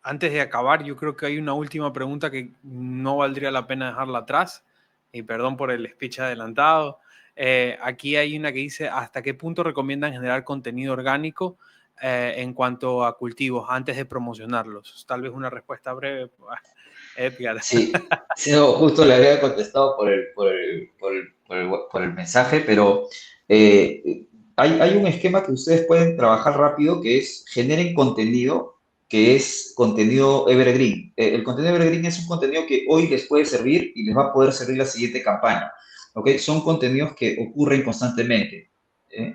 Antes de acabar, yo creo que hay una última pregunta que no valdría la pena dejarla atrás, y perdón por el speech adelantado. Aquí hay una que dice, ¿hasta qué punto recomiendan generar contenido orgánico en cuanto a cultivos antes de promocionarlos? Tal vez una respuesta breve, Edgar. Sí, sí, no, justo le había contestado por el mensaje, pero hay un esquema que ustedes pueden trabajar rápido que es generen contenido que es contenido evergreen. El contenido evergreen es un contenido que hoy les puede servir y les va a poder servir la siguiente campaña. ¿Okay? Son contenidos que ocurren constantemente.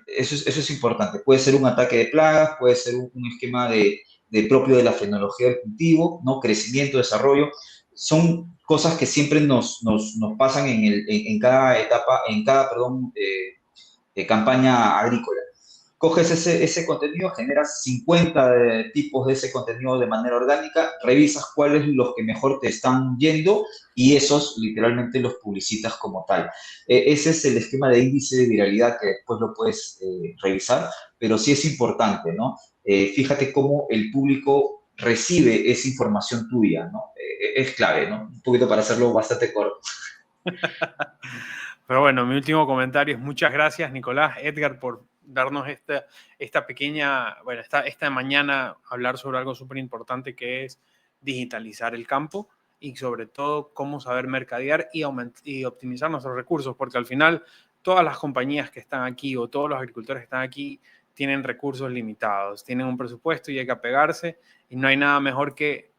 Eso es importante. Puede ser un ataque de plagas, puede ser un esquema de propio de la fenología del cultivo, ¿no? Crecimiento, desarrollo. Son cosas que siempre nos pasan en cada etapa, campaña agrícola. Coges ese contenido, generas 50 tipos de ese contenido de manera orgánica, revisas cuáles los que mejor te están yendo y esos literalmente los publicitas como tal. Ese es el esquema de índice de viralidad que después lo puedes revisar, pero sí es importante, ¿no? Fíjate cómo el público recibe esa información tuya, ¿no? Es clave, ¿no? Un poquito para hacerlo bastante corto. Pero bueno, mi último comentario es muchas gracias, Nicolás, Edgar, por darnos esta pequeña, bueno, esta mañana hablar sobre algo súper importante que es digitalizar el campo y sobre todo cómo saber mercadear y optimizar nuestros recursos, porque al final todas las compañías que están aquí o todos los agricultores que están aquí tienen recursos limitados, tienen un presupuesto y hay que apegarse y no hay nada mejor que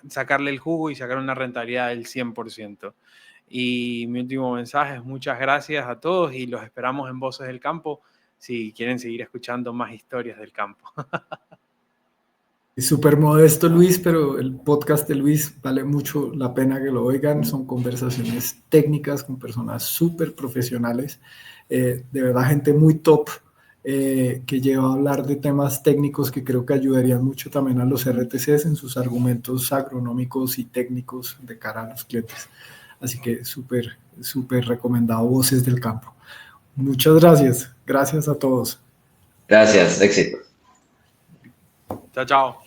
sacarle el jugo y sacar una rentabilidad del 100%. Y mi último mensaje es muchas gracias a todos y los esperamos en Voces del Campo si quieren seguir escuchando más historias del campo. Es súper modesto, Luis, pero el podcast de Luis vale mucho la pena que lo oigan. Son conversaciones técnicas con personas súper profesionales, de verdad gente muy top, que lleva a hablar de temas técnicos que creo que ayudarían mucho también a los RTCs en sus argumentos agronómicos y técnicos de cara a los clientes. Así que súper recomendado Voces del Campo. Muchas gracias. Gracias a todos. Gracias, éxito. Chao, chao.